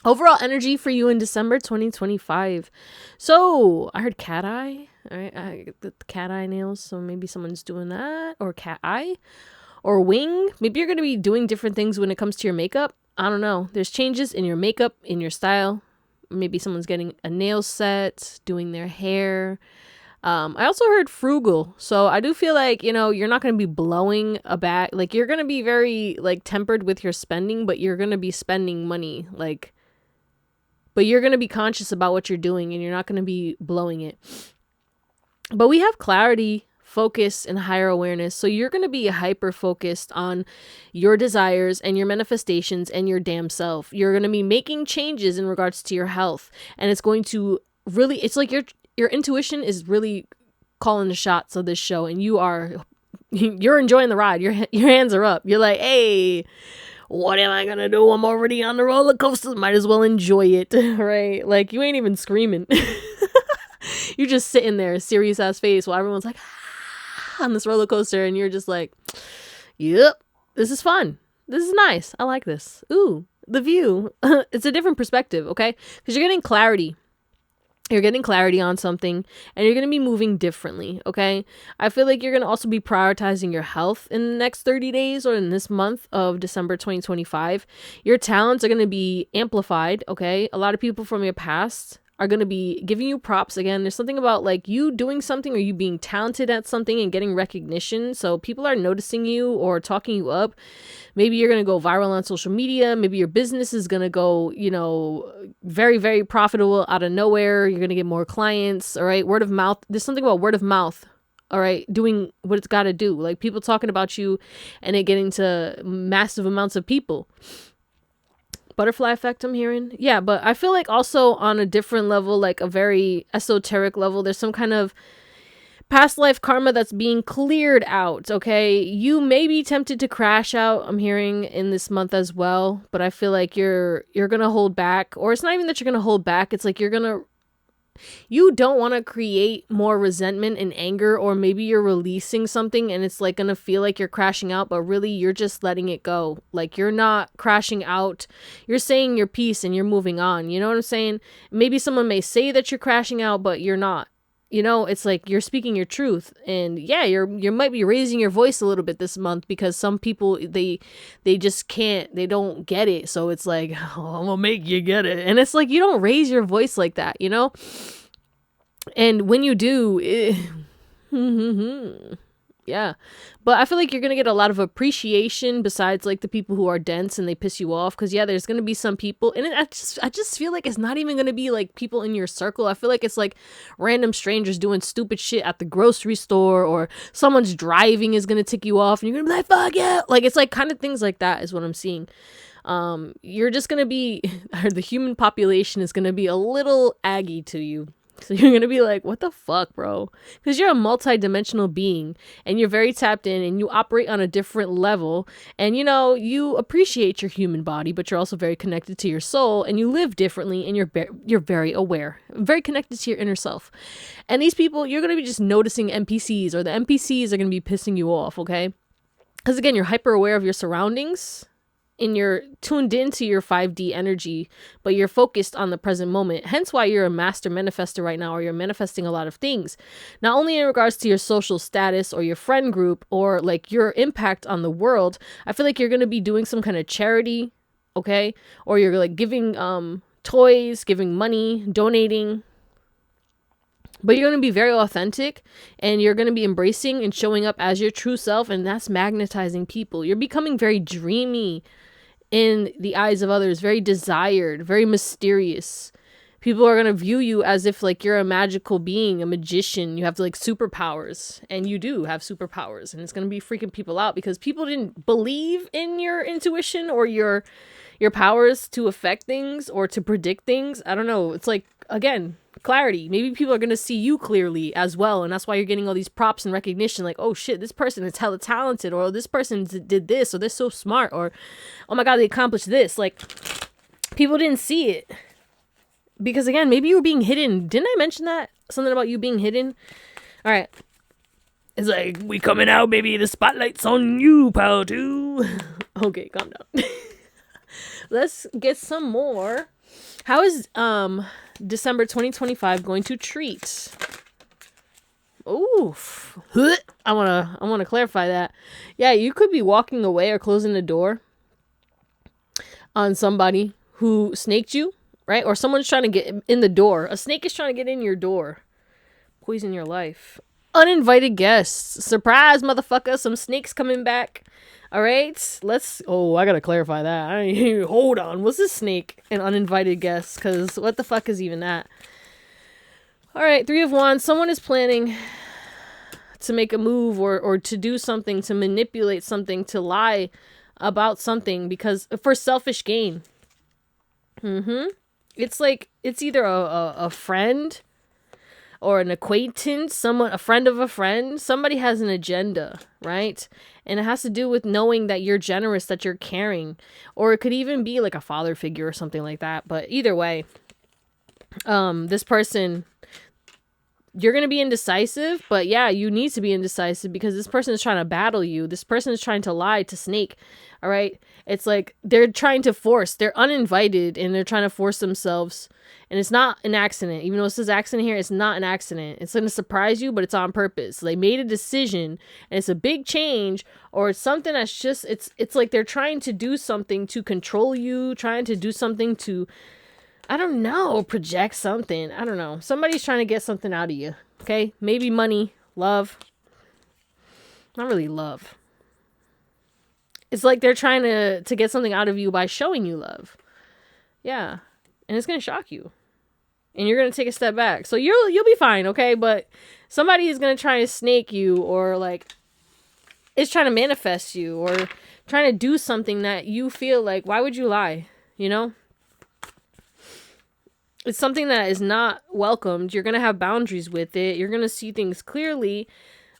Overall energy for you in December 2025. So I heard cat eye. All right. I get the cat eye nails. So maybe someone's doing that, or cat eye, or wing. Maybe you're going to be doing different things when it comes to your makeup. I don't know. There's changes in your makeup, in your style. Maybe someone's getting a nail set, doing their hair. I also heard frugal. So I do feel like, you know, you're not going to be blowing a bag. Like you're going to be very like tempered with your spending, but you're going to be spending money. Like, but you're going to be conscious about what you're doing, and you're not going to be blowing it. But we have clarity, focus, and higher awareness. So you're going to be hyper focused on your desires and your manifestations and your damn self. You're going to be making changes in regards to your health, and it's going to really, it's like your intuition is really calling the shots of this show, and you're enjoying the ride. Your hands are up. You're like, hey, what am I gonna do? I'm already on the roller coaster. Might as well enjoy it, right? Like you ain't even screaming. You're just sitting there, serious ass face, while everyone's like on this roller coaster, and you're just like, yep, this is fun. This is nice. I like this. Ooh, the view. It's a different perspective, okay? Because you're getting clarity. You're getting clarity on something, and you're going to be moving differently, okay? I feel like you're going to also be prioritizing your health in the next 30 days or in this month of December 2025. Your talents are going to be amplified, okay? A lot of people from your past are going to be giving you props again. There's something about like you doing something, or you being talented at something and getting recognition. So people are noticing you or talking you up. Maybe you're going to go viral on social media. Maybe your business is going to go, you know, very, very profitable out of nowhere. You're going to get more clients. All right. Word of mouth. There's something about word of mouth. All right. Doing what it's got to do. Like people talking about you and it getting to massive amounts of people. Butterfly effect I'm hearing. Yeah, but I feel like also on a different level, like a very esoteric level, there's some kind of past life karma that's being cleared out, okay? You may be tempted to crash out, I'm hearing, in this month as well, but I feel like you're going to hold back. Or it's not even that you're going to hold back, it's like you don't want to create more resentment and anger, or maybe you're releasing something and it's like going to feel like you're crashing out, but really you're just letting it go. Like you're not crashing out. You're saying your piece and you're moving on. You know what I'm saying? Maybe someone may say that you're crashing out, but you're not. You know, it's like you're speaking your truth. And yeah, you might be raising your voice a little bit this month, because some people, they just can't, they don't get it. So it's like, oh, I'm gonna make you get it. And it's like, you don't raise your voice like that, you know? And when you do, Yeah. But I feel like you're going to get a lot of appreciation besides like the people who are dense and they piss you off. Cause yeah, there's going to be some people and I just feel like it's not even going to be like people in your circle. I feel like it's like random strangers doing stupid shit at the grocery store, or someone's driving is going to tick you off and you're going to be like, fuck yeah. Like, it's like kind of things like that is what I'm seeing. You're just going to be, the human population is going to be a little aggy to you. So you're going to be like, what the fuck, bro? Because you're a multi-dimensional being and you're very tapped in and you operate on a different level. And, you know, you appreciate your human body, but you're also very connected to your soul and you live differently and you're very aware, very connected to your inner self. And these people, you're going to be just noticing NPCs, or the NPCs are going to be pissing you off, okay? Because again, you're hyper aware of your surroundings. And you're tuned into your 5D energy, but you're focused on the present moment. Hence why you're a master manifester right now, or you're manifesting a lot of things. Not only in regards to your social status or your friend group or like your impact on the world. I feel like you're going to be doing some kind of charity, okay? Or you're like giving toys, giving money, donating. But you're going to be very authentic and you're going to be embracing and showing up as your true self. And that's magnetizing people. You're becoming very dreamy in the eyes of others, very desired, very mysterious. People are going to view you as if like you're a magical being, a magician. You have like superpowers, and you do have superpowers, and it's going to be freaking people out because people didn't believe in your intuition or your powers to affect things or to predict things. I don't know. It's like, again, clarity. Maybe people are going to see you clearly as well, and that's why you're getting all these props and recognition, like, oh shit, this person is hella talented, or this person did this, or they're so smart, or oh my god, they accomplished this. Like, people didn't see it because, again, maybe you were being hidden. Didn't I mention that? Something about you being hidden? All right. It's like, we coming out, baby. The spotlight's on you, pal, too. Okay, calm down. Let's get some more. How is December 2025 going to treat? Oof. I wanna clarify that. Yeah, you could be walking away or closing the door on somebody who snaked you, right? Or someone's trying to get in the door. A snake is trying to get in your door. Poison your life. Uninvited guests. Surprise, motherfucker. Some snakes coming back. All right, I gotta clarify that. Hold on, was this snake an uninvited guest? Because what the fuck is even that? All right, 3 of Wands. Someone is planning to make a move or to do something, to manipulate something, to lie about something because for selfish gain. It's like, it's either a friend or an acquaintance, a friend of a friend. Somebody has an agenda, right? And it has to do with knowing that you're generous, that you're caring. Or it could even be like a father figure or something like that. But either way, this person, you're going to be indecisive. But yeah, you need to be indecisive because this person is trying to battle you. This person is trying to lie, to snake. All right? It's like they're trying to they're uninvited and they're trying to force themselves. And it's not an accident. Even though it says accident here, it's not an accident. It's going to surprise you, but it's on purpose. So they made a decision and it's a big change, or it's something that's just, it's like they're trying to do something to control you, trying to do something to, I don't know, project something. I don't know. Somebody's trying to get something out of you. Okay? Maybe money, love. Not really love. It's like they're trying to get something out of you by showing you love. Yeah. And it's going to shock you. And you're going to take a step back. So you'll be fine, okay? But somebody is going to try to snake you, or like is trying to manifest you, or trying to do something that you feel like, why would you lie? You know? It's something that is not welcomed. You're going to have boundaries with it. You're going to see things clearly.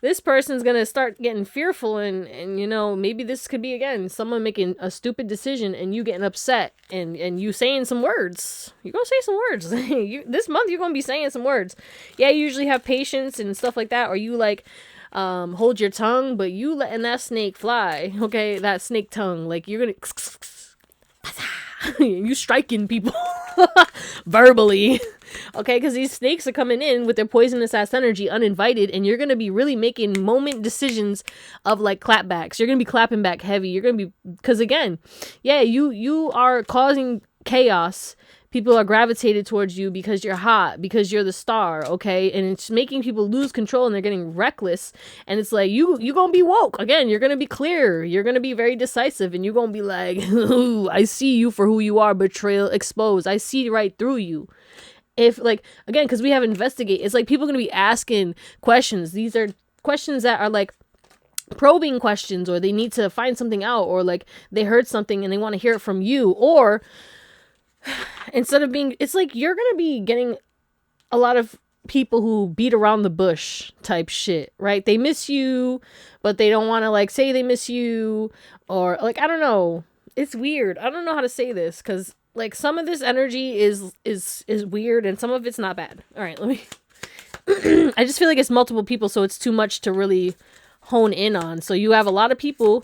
This person's going to start getting fearful and, you know, maybe this could be, again, someone making a stupid decision and you getting upset and you saying some words. You're going to say some words. This month, you're going to be saying some words. Yeah, you usually have patience and stuff like that, or you, like, hold your tongue, but you letting that snake fly, okay? That snake tongue. Like, you're going to... you striking people verbally. Okay, because these snakes are coming in with their poisonous ass energy uninvited, and you're going to be really making moment decisions of like clapbacks. You're going to be clapping back heavy. You're going to be, because again, yeah, you are causing chaos. People are gravitated towards you because you're hot, because you're the star, okay? And it's making people lose control and they're getting reckless. And it's like, you gonna be woke. Again, you're gonna be clear. You're gonna be very decisive and you're gonna be like, ooh, I see you for who you are, betrayal exposed. I see right through you. If like, again, because we have investigate, it's like people are gonna be asking questions. These are questions that are like probing questions, or they need to find something out, or like they heard something and they want to hear it from you. Or instead of being, it's like you're gonna be getting a lot of people who beat around the bush type shit, right? They miss you, but they don't want to like say they miss you, or like, I don't know. It's weird. I don't know how to say this, because like some of this energy is weird and some of it's not bad. All right, let me I just feel like it's multiple people, so it's too much to really hone in on. So you have a lot of people,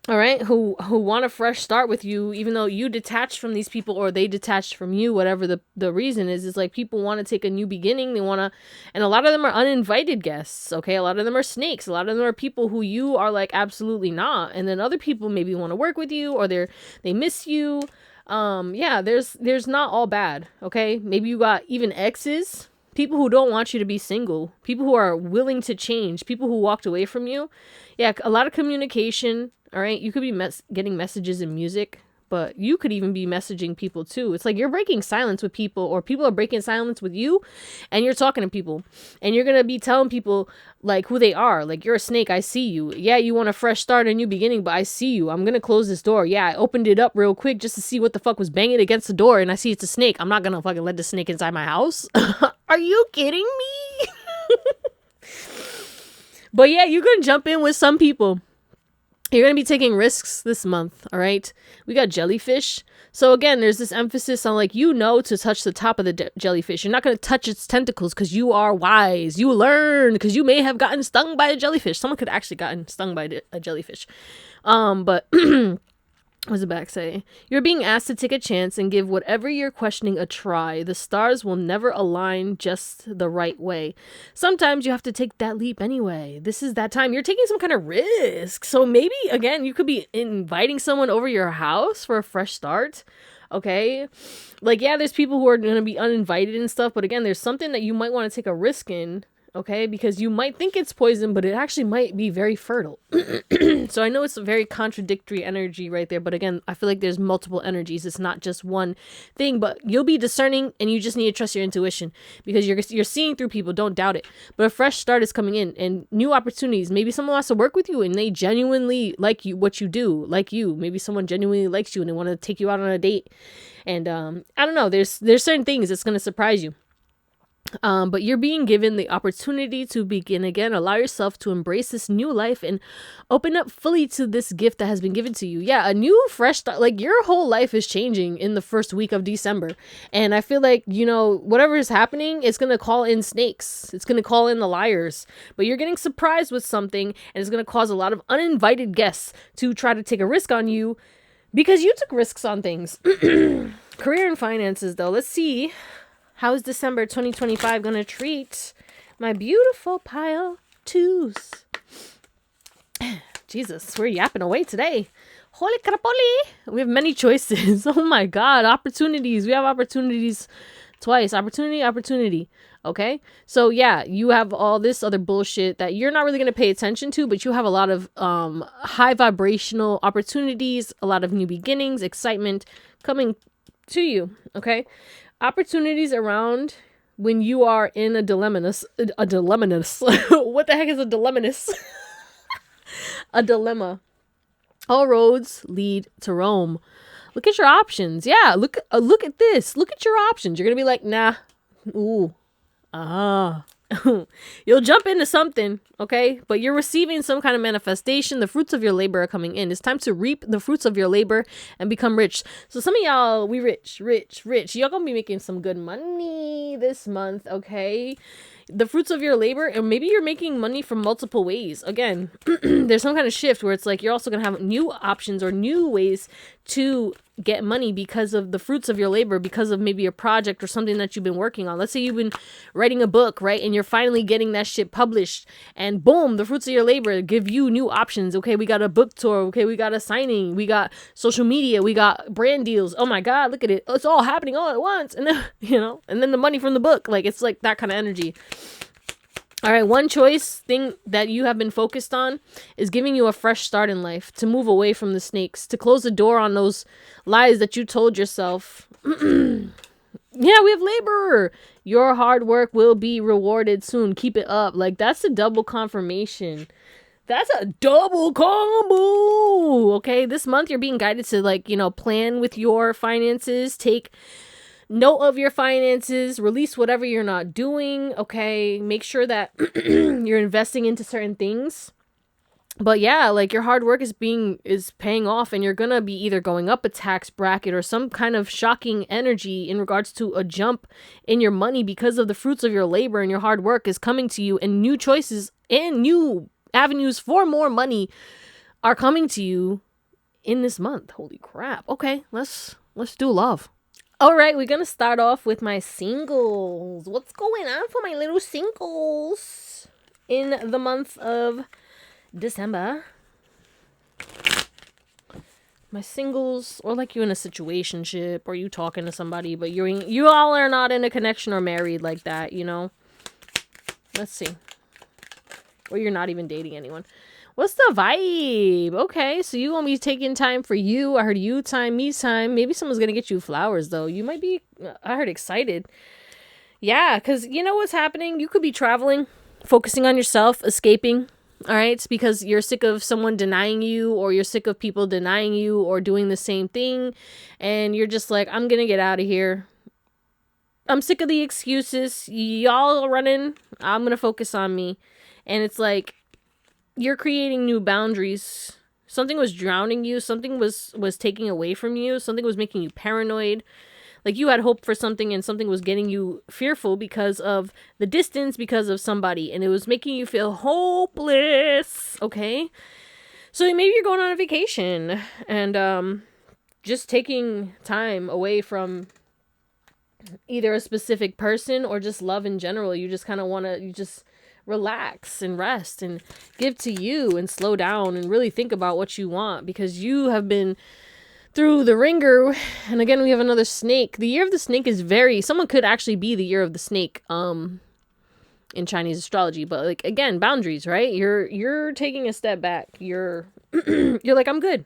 all right, who want a fresh start with you, even though you detached from these people or they detached from you, whatever the reason is like people want to take a new beginning. They want to, and a lot of them are uninvited guests, okay? A lot of them are snakes. A lot of them are people who you are like absolutely not. And then other people maybe want to work with you, or they miss you. Yeah, there's not all bad, okay? Maybe you got even exes, people who don't want you to be single, people who are willing to change, people who walked away from you. Yeah, a lot of communication, all right? You could be getting messages in music, but you could even be messaging people too. It's like you're breaking silence with people, or people are breaking silence with you, and you're talking to people, and you're going to be telling people like who they are. Like, you're a snake, I see you. Yeah, you want a fresh start, a new beginning, but I see you. I'm going to close this door. Yeah, I opened it up real quick just to see what the fuck was banging against the door, and I see it's a snake. I'm not going to fucking let the snake inside my house. Are you kidding me? But yeah, you can jump in with some people. You're going to be taking risks this month, all right? We got jellyfish. So again, there's this emphasis on like, to touch the top of the jellyfish. You're not going to touch its tentacles because you are wise. You learn because you may have gotten stung by a jellyfish. Someone could actually gotten stung by a jellyfish. But what does the back say? You're being asked to take a chance and give whatever you're questioning a try. The stars will never align just the right way. Sometimes you have to take that leap anyway. This is that time. You're taking some kind of risk. So maybe, again, you could be inviting someone over your house for a fresh start. Okay? Like, yeah, there's people who are going to be uninvited and stuff. But again, there's something that you might want to take a risk in. Okay, because you might think it's poison, but it actually might be very fertile. So I know it's a very contradictory energy right there, but again, I feel like there's multiple energies. It's not just one thing, but you'll be discerning, and you just need to trust your intuition, because you're seeing through people. Don't doubt it. But a fresh start is coming in, and new opportunities. Maybe someone wants to work with you, and they genuinely like you, what you do, like you. Maybe someone genuinely likes you, and they want to take you out on a date. And I don't know. There's certain things that's gonna surprise you. But you're being given the opportunity to begin again. Allow yourself to embrace this new life and open up fully to this gift that has been given to you. Yeah, a new fresh start. Like, your whole life is changing in the first week of December. And I feel like, whatever is happening, it's going to call in snakes. It's going to call in the liars. But you're getting surprised with something, and it's going to cause a lot of uninvited guests to try to take a risk on you because you took risks on things. Career and finances, though. Let's see. How is December 2025 going to treat my beautiful pile twos? Jesus, we're yapping away today. Holy crapoli. We have many choices. Oh my God. Opportunities. We have opportunities twice. Opportunity. Okay. So yeah, you have all this other bullshit that you're not really going to pay attention to, but you have a lot of high vibrational opportunities, a lot of new beginnings, excitement coming to you. Okay. Opportunities around when you are in a dilemma. What the heck is a dilemma? A dilemma. All roads lead to Rome. Look at your options. Yeah, look at this. Look at your options. You're gonna be like, nah. Ooh. You'll jump into something, okay? But you're receiving some kind of manifestation. The fruits of your labor are coming in. It's time to reap the fruits of your labor and become rich. So some of y'all, we rich. Y'all gonna be making some good money this month, okay? The fruits of your labor, and maybe you're making money from multiple ways. Again, there's some kind of shift where it's like you're also gonna have new options or new ways to get money because of the fruits of your labor, because of maybe a project or something that you've been working on. Let's say you've been writing a book, right? And you're finally getting that shit published, and boom, the fruits of your labor give you new options. Okay, we got a book tour. Okay, we got a signing. We got social media. We got brand deals. Oh my God, look at it. It's all happening all at once. And then, and then the money from the book, like it's like that kind of energy. All right, one choice thing that you have been focused on is giving you a fresh start in life, to move away from the snakes, to close the door on those lies that you told yourself. Yeah, we have labor. Your hard work will be rewarded soon. Keep it up. Like, that's a double confirmation. That's a double combo. Okay, this month you're being guided to, like, plan with your finances, take note of your finances, release whatever you're not doing. Okay, make sure that you're investing into certain things. But yeah, like, your hard work is paying off, and you're gonna be either going up a tax bracket or some kind of shocking energy in regards to a jump in your money because of the fruits of your labor, and your hard work is coming to you, and new choices and new avenues for more money are coming to you in this month. Holy crap. Okay, let's do love. All right, we're going to start off with my singles. What's going on for my little singles in the month of December? My singles, or like you in a situationship, or you talking to somebody, but you all are not in a connection or married like that, Let's see. Or you're not even dating anyone. What's the vibe? Okay, so you gonna be taking time for you. I heard you time, me time. Maybe someone's gonna get you flowers, though. You might be, I heard, excited. Yeah, because you know what's happening? You could be traveling, focusing on yourself, escaping. All right, it's because you're sick of someone denying you, or you're sick of people denying you or doing the same thing. And you're just like, I'm gonna get out of here. I'm sick of the excuses. Y'all running. I'm gonna focus on me. And it's like, you're creating new boundaries. Something was drowning you. Something was taking away from you. Something was making you paranoid. Like, you had hope for something, and something was getting you fearful because of the distance, because of somebody. And it was making you feel hopeless. Okay? So maybe you're going on a vacation and just taking time away from either a specific person or just love in general. You just kind of want to, relax and rest and give to you and slow down and really think about what you want, because you have been through the ringer. And again, we have another snake. The year of the snake is someone could actually be the year of the snake in Chinese astrology, but like, again, boundaries, right? You're taking a step back. You're like, I'm good.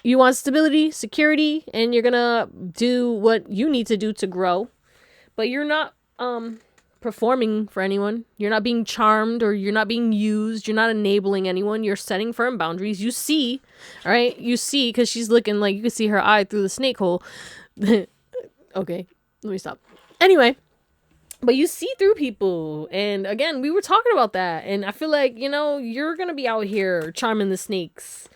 You want stability, security, and you're gonna do what you need to do to grow, but you're not performing for anyone. You're not being charmed, or you're not being used. You're not enabling anyone. You're setting firm boundaries. You see, all right? You see, because she's looking like you can see her eye through the snake hole. Okay, let me stop. Anyway, but you see through people. And again, we were talking about that. And I feel like, you're going to be out here charming the snakes.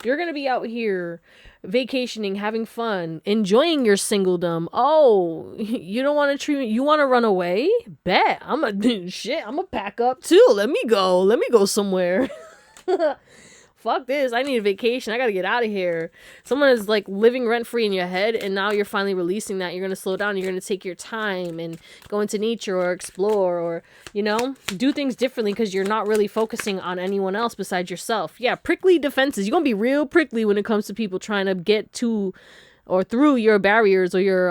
You're going to be out here vacationing, having fun, enjoying your singledom. Oh, you don't want to you want to run away? Bet. I'm gonna pack up too. Let me go somewhere. Fuck this. I need a vacation. I gotta get out of here. Someone is like living rent free in your head, and now you're finally releasing that. You're gonna slow down. You're gonna take your time and go into nature or explore, or do things differently, because you're not really focusing on anyone else besides yourself. Yeah, prickly defenses. You're gonna be real prickly when it comes to people trying to get to or through your barriers or your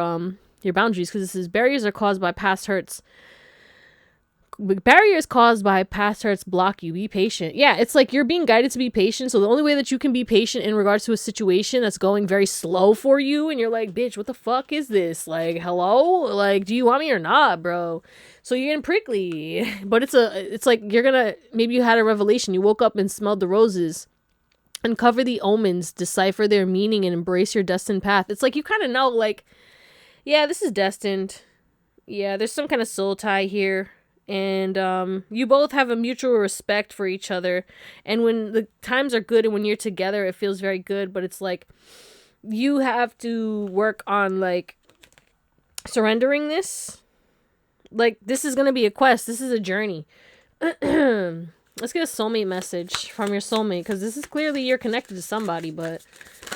boundaries, because this is barriers are caused by past hurts. Barriers caused by past hurts block you. Be patient. Yeah, it's like you're being guided to be patient. So the only way that you can be patient in regards to a situation that's going very slow for you, and you're like, bitch, what the fuck is this? Like, hello? Like, do you want me or not, bro? So you're getting prickly. But it's like maybe you had a revelation. You woke up and smelled the roses. Uncover the omens, decipher their meaning, and embrace your destined path. It's like you kind of know, like, yeah, this is destined. Yeah, there's some kind of soul tie here. And you both have a mutual respect for each other. And when the times are good and when you're together, it feels very good. But it's like you have to work on, like, surrendering this. Like, this is going to be a quest. This is a journey. Let's get a soulmate message from your soulmate, because this is clearly you're connected to somebody, but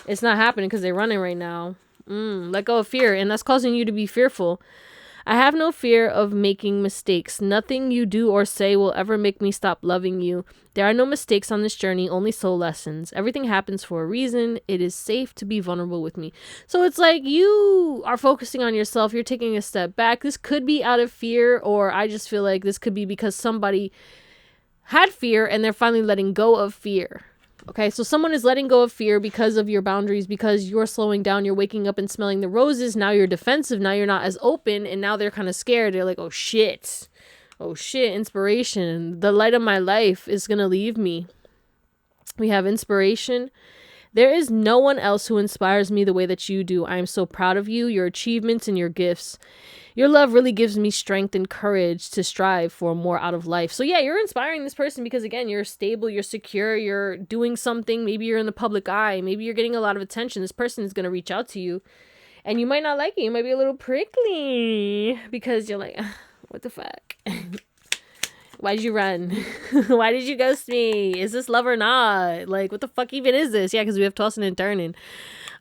It's not happening because they're running right now. Let go of fear, and that's causing you to be fearful. I have no fear of making mistakes. Nothing you do or say will ever make me stop loving you. There are no mistakes on this journey, only soul lessons. Everything happens for a reason. It is safe to be vulnerable with me. So it's like you are focusing on yourself. You're taking a step back. This could be out of fear, or I just feel like this could be because somebody had fear and they're finally letting go of fear. Okay, so someone is letting go of fear because of your boundaries, because you're slowing down, you're waking up and smelling the roses. Now you're defensive, now you're not as open, and now they're kind of scared. They're like, oh shit, inspiration. The light of my life is going to leave me. We have inspiration. There is no one else who inspires me the way that you do. I am so proud of you, your achievements, and your gifts. Your love really gives me strength and courage to strive for more out of life. So yeah, you're inspiring this person because, again, you're stable, you're secure, you're doing something. Maybe you're in the public eye. Maybe you're getting a lot of attention. This person is going to reach out to you. And you might not like it. You might be a little prickly because you're like, what the fuck? Why did you run? Why did you ghost me? Is this love or not? Like, what the fuck even is this? Yeah, because we have tossing and turning.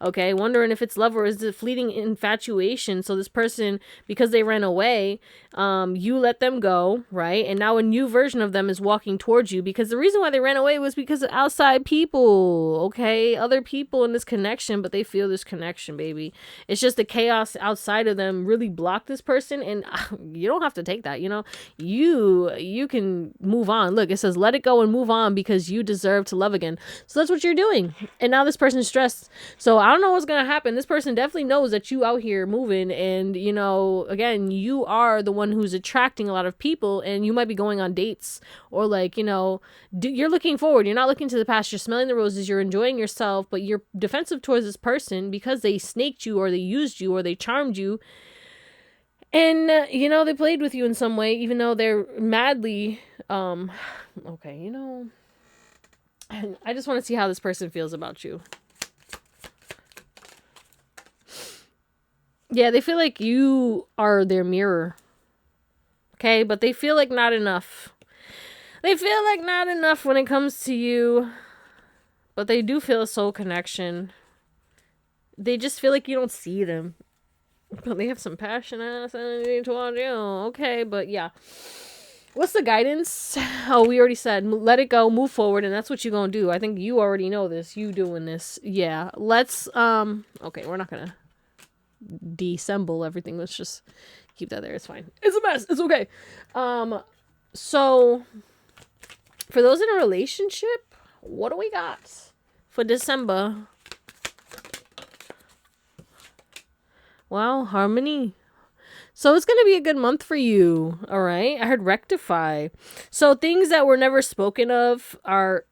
Okay, wondering if it's love or is it fleeting infatuation. So this person, because they ran away, you let them go, right? And now a new version of them is walking towards you, because the reason why they ran away was because of outside people, okay? Other people in this connection, but they feel this connection, baby. It's just the chaos outside of them really blocked this person, and you don't have to take that, you know? You can move on. Look, it says let it go and move on because you deserve to love again. So that's what you're doing. And now this person's stressed. So I don't know what's gonna happen. This person definitely knows that you out here moving, and you know, again, you are the one who's attracting a lot of people, and you might be going on dates, or like, you know, you're looking forward. You're not looking to the past. You're smelling the roses. You're enjoying yourself, but you're defensive towards this person because they snaked you, or they used you, or they charmed you, and you know, they played with you in some way, even though they're madly okay, you know, I just want to see how this person feels about you. Yeah, they feel like you are their mirror. Okay, but they feel like not enough. They feel like not enough when it comes to you. But they do feel a soul connection. They just feel like you don't see them. But they have some passion ass energy towards you. Okay, but yeah. What's the guidance? Oh, we already said let it go, move forward, and that's what you're gonna do. I think you already know this. You doing this. Yeah. Let's okay, we're not gonna deassemble everything. Let's just keep that there. It's fine. It's a mess. It's okay. So for those in a relationship, what do we got for December? Wow, harmony. So it's going to be a good month for you. All right. I heard rectify. So things that were never spoken of are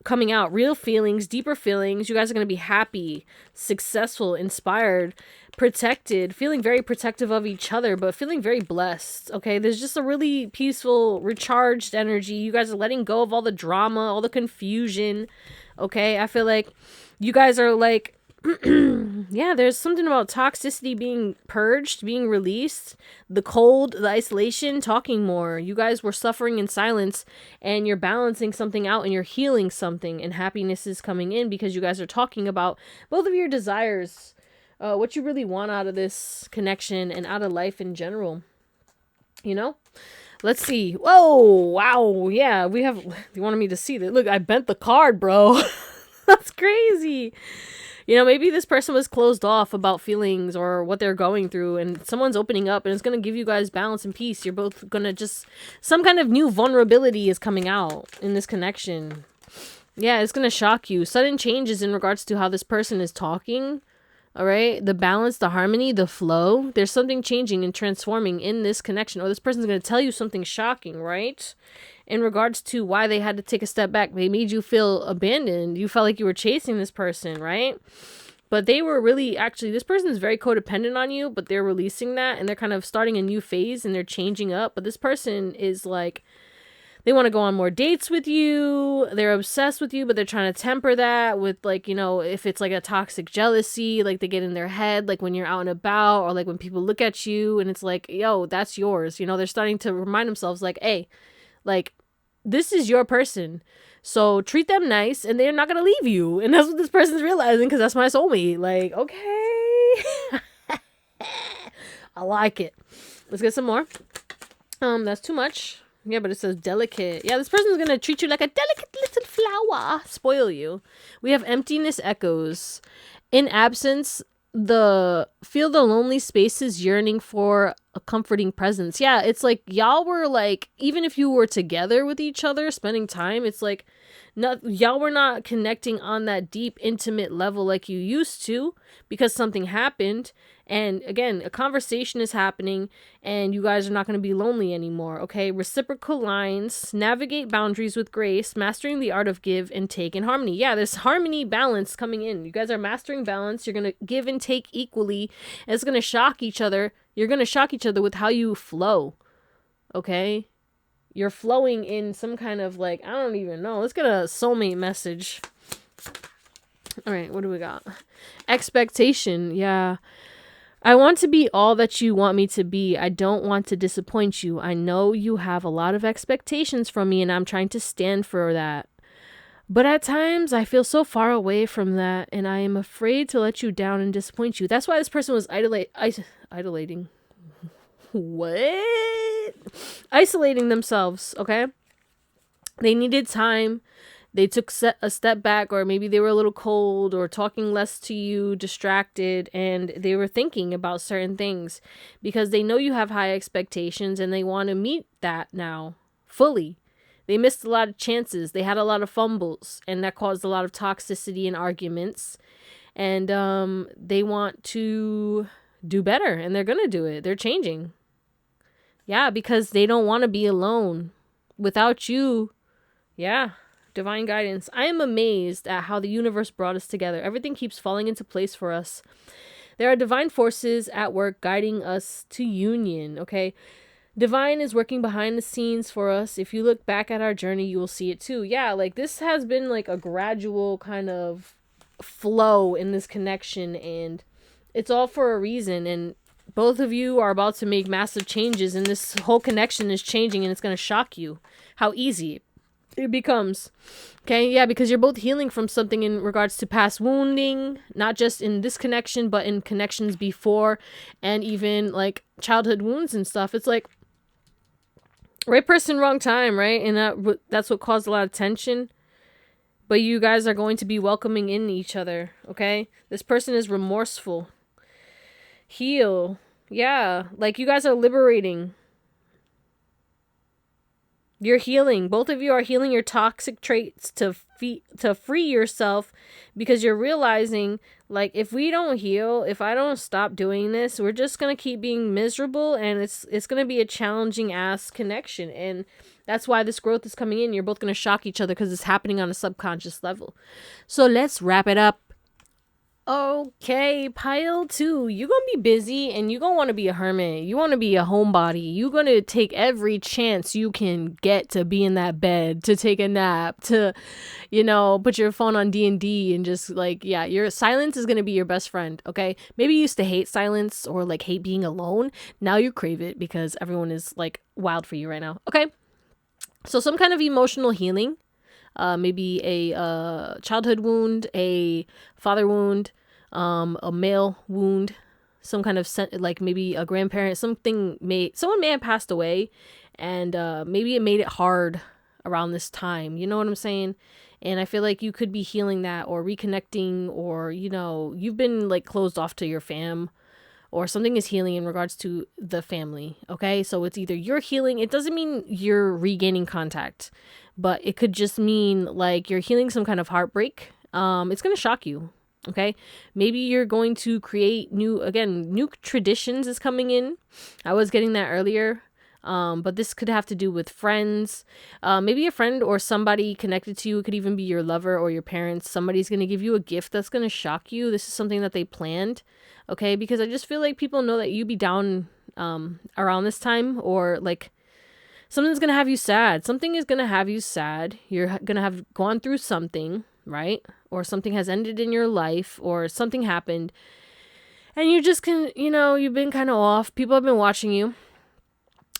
coming out. Real feelings, deeper feelings. You guys are going to be happy, successful, inspired, protected, feeling very protective of each other, but feeling very blessed. Okay. There's just a really peaceful, recharged energy. You guys are letting go of all the drama, all the confusion. Okay. I feel like you guys are like, yeah, there's something about toxicity being purged, being released, the cold, the isolation, talking more. You guys were suffering in silence, and you're balancing something out, and you're healing something, and happiness is coming in because you guys are talking about both of your desires, what you really want out of this connection and out of life in general. You know? Let's see. Whoa, wow, yeah, we have, you wanted me to see that. Look, I bent the card, bro. That's crazy. You know, maybe this person was closed off about feelings or what they're going through, and someone's opening up, and it's going to give you guys balance and peace. You're both going to just, some kind of new vulnerability is coming out in this connection. Yeah, it's going to shock you. Sudden changes in regards to how this person is talking. All right. The balance, the harmony, the flow. There's something changing and transforming in this connection. Or this person's going to tell you something shocking, right? In regards to why they had to take a step back. They made you feel abandoned. You felt like you were chasing this person, right? But they were really, actually, this person is very codependent on you, but they're releasing that, and they're kind of starting a new phase, and they're changing up. But this person is like, they want to go on more dates with you. They're obsessed with you, but they're trying to temper that with, like, you know, if it's like a toxic jealousy, like they get in their head, like when you're out and about, or like when people look at you and it's like, yo, that's yours. You know, they're starting to remind themselves like, hey, like, this is your person. So treat them nice and they're not going to leave you. And that's what this person's realizing, because that's my soulmate. Like, okay. I like it. Let's get some more. That's too much. Yeah, but it says delicate. Yeah, this person's going to treat you like a delicate little flower. Spoil you. We have emptiness echoes. In absence, feel the lonely spaces yearning for a comforting presence. Yeah, it's like y'all were like, even if you were together with each other, spending time, it's like, y'all were not connecting on that deep, intimate level like you used to, because something happened. And again, a conversation is happening and you guys are not going to be lonely anymore. Okay. Reciprocal lines, navigate boundaries with grace, mastering the art of give and take in harmony. Yeah, there's harmony, balance coming in. You guys are mastering balance. You're going to give and take equally. And it's going to shock each other. You're going to shock each other with how you flow. Okay. You're flowing in some kind of like, I don't even know. Let's get a soulmate message. All right. What do we got? Expectation. Yeah. I want to be all that you want me to be. I don't want to disappoint you. I know you have a lot of expectations from me and I'm trying to stand for that. But at times I feel so far away from that and I am afraid to let you down and disappoint you. That's why this person was idolating. What? Isolating themselves, okay? They needed time. They took a step back, or maybe they were a little cold or talking less to you, distracted, and they were thinking about certain things because they know you have high expectations and they want to meet that now fully. They missed a lot of chances. They had a lot of fumbles, and that caused a lot of toxicity and arguments. And they want to do better, and they're going to do it. They're changing. Yeah, because they don't want to be alone. Without you, yeah. Divine guidance. I am amazed at how the universe brought us together. Everything keeps falling into place for us. There are divine forces at work guiding us to union, okay? Divine is working behind the scenes for us. If you look back at our journey, you will see it too. Yeah, like this has been like a gradual kind of flow in this connection, and it's all for a reason. And both of you are about to make massive changes, and this whole connection is changing, and it's going to shock you how easy it becomes. Okay, yeah, because you're both healing from something in regards to past wounding, not just in this connection, but in connections before, and even like childhood wounds and stuff. It's like right person, wrong time, right? And that's what caused a lot of tension. But you guys are going to be welcoming in each other, okay? This person is remorseful. Heal. Yeah, like you guys are liberating. You're healing. Both of you are healing your toxic traits to free yourself, because you're realizing, like, if we don't heal, if I don't stop doing this, we're just going to keep being miserable, and it's going to be a challenging ass connection. And that's why this growth is coming in. You're both going to shock each other because it's happening on a subconscious level. So let's wrap it up. Okay, pile 2. You're going to be busy and you're going to want to be a hermit. You want to be a homebody. You're going to take every chance you can get to be in that bed, to take a nap, to, put your phone on D&D and just like, yeah, your silence is going to be your best friend, okay? Maybe you used to hate silence or like hate being alone. Now you crave it because everyone is like wild for you right now, okay? So some kind of emotional healing. Maybe a childhood wound, a father wound, a male wound, some kind of like maybe a grandparent, someone may have passed away, and maybe it made it hard around this time. You know what I'm saying? And I feel like you could be healing that or reconnecting, or you've been like closed off to your fam, or something is healing in regards to the family. Okay, so it's either you're healing. It doesn't mean you're regaining contact, but it could just mean like you're healing some kind of heartbreak. It's going to shock you. Okay. Maybe you're going to create new traditions is coming in. I was getting that earlier. But this could have to do with friends. Maybe a friend or somebody connected to you. It could even be your lover or your parents. Somebody's going to give you a gift that's going to shock you. This is something that they planned. Okay. Because I just feel like people know that you be down, around this time, or like, something's going to have you sad. Something is going to have you sad. You're going to have gone through something, right? Or something has ended in your life, or something happened. And you just you've been kind of off. People have been watching you.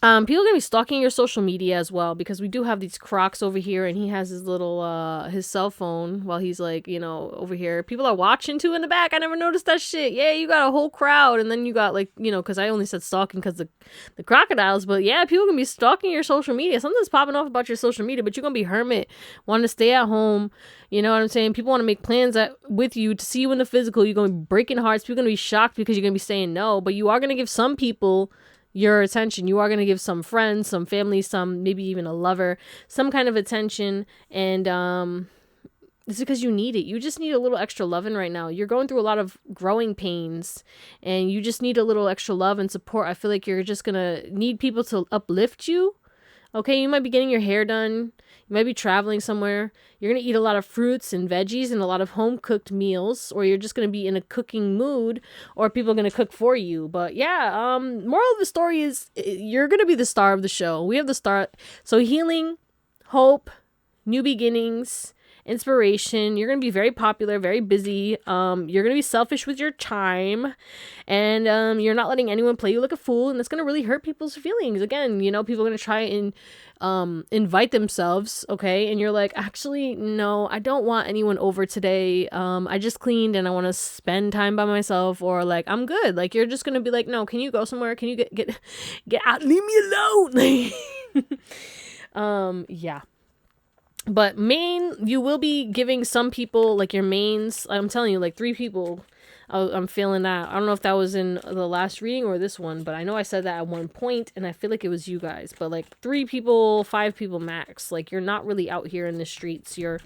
People are gonna be stalking your social media as well, because we do have these Crocs over here, and he has his little his cell phone while he's like, over here. People are watching too in the back. I never noticed that shit. Yeah, you got a whole crowd, and then you got like, because I only said stalking because the crocodiles, but yeah, people are gonna be stalking your social media. Something's popping off about your social media, but you're gonna be hermit, wanting to stay at home. You know what I'm saying? People want to make plans with you to see you in the physical. You're gonna be breaking hearts. People are gonna be shocked because you're gonna be saying no, but you are gonna give some people your attention. You are going to give some friends, some family, some maybe even a lover, some kind of attention. And it's because you need it. You just need a little extra loving right now. You're going through a lot of growing pains, and you just need a little extra love and support. I feel like you're just going to need people to uplift you. Okay, you might be getting your hair done. You might be traveling somewhere. You're going to eat a lot of fruits and veggies and a lot of home-cooked meals, or you're just going to be in a cooking mood, or people are going to cook for you. But yeah, moral of the story is you're going to be the star of the show. We have the star. So healing, hope, new beginnings, inspiration. You're going to be very popular, very busy. You're going to be selfish with your time, and you're not letting anyone play you like a fool, and it's going to really hurt people's feelings. Again, people are going to try and invite themselves, okay? And you're like, actually, no, I don't want anyone over today. I just cleaned and I want to spend time by myself, or like, I'm good. Like, you're just going to be like, no, can you go somewhere? Can you get out? Leave me alone. Yeah. But you will be giving some people, like your mains, I'm telling you, like 3 people, I'm feeling that. I don't know if that was in the last reading or this one, but I know I said that at one point, and I feel like it was you guys. But like 3 people, 5 people max. Like, you're not really out here in the streets. You're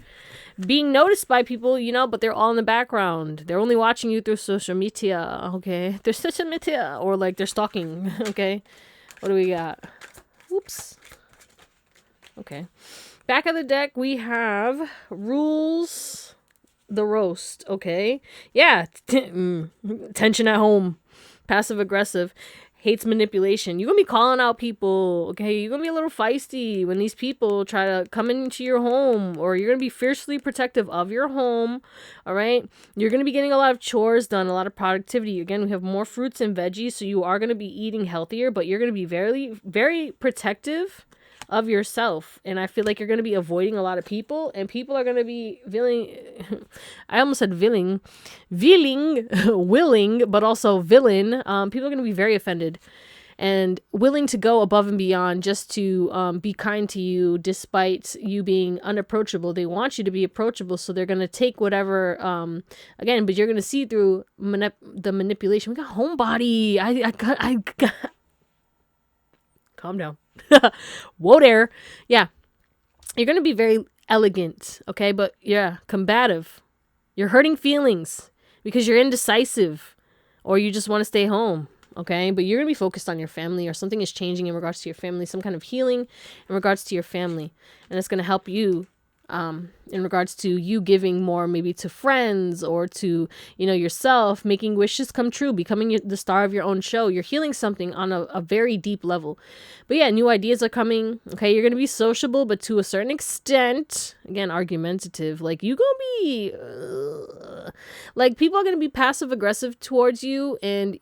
being noticed by people, but they're all in the background. They're only watching you through social media, okay? They're social media, or like they're stalking, okay? What do we got? Oops. Okay. Back of the deck, we have rules the roast, okay? Yeah, tension at home, passive aggressive, hates manipulation. You're going to be calling out people, okay? You're going to be a little feisty when these people try to come into your home, or you're going to be fiercely protective of your home, all right? You're going to be getting a lot of chores done, a lot of productivity. Again, we have more fruits and veggies, so you are going to be eating healthier, but you're going to be very, very protective of yourself, and I feel like you're going to be avoiding a lot of people, and people are going to be I almost said willing, but also villain. People are going to be very offended and willing to go above and beyond just to be kind to you, despite you being unapproachable. They want you to be approachable, so they're going to take whatever, again, but you're going to see through the manipulation. We got homebody. I got calm down. Whoa there. Yeah. You're going to be very elegant, okay? But yeah, combative. You're hurting feelings because you're indecisive, or you just want to stay home, okay? But you're going to be focused on your family, or something is changing in regards to your family, some kind of healing in regards to your family. And it's going to help you in regards to you giving more maybe to friends, or to, yourself, making wishes come true, becoming the star of your own show. You're healing something on a very deep level. But yeah, new ideas are coming. Okay, you're going to be sociable, but to a certain extent, again, argumentative. Like, you gonna be like, people are going to be passive aggressive towards you, and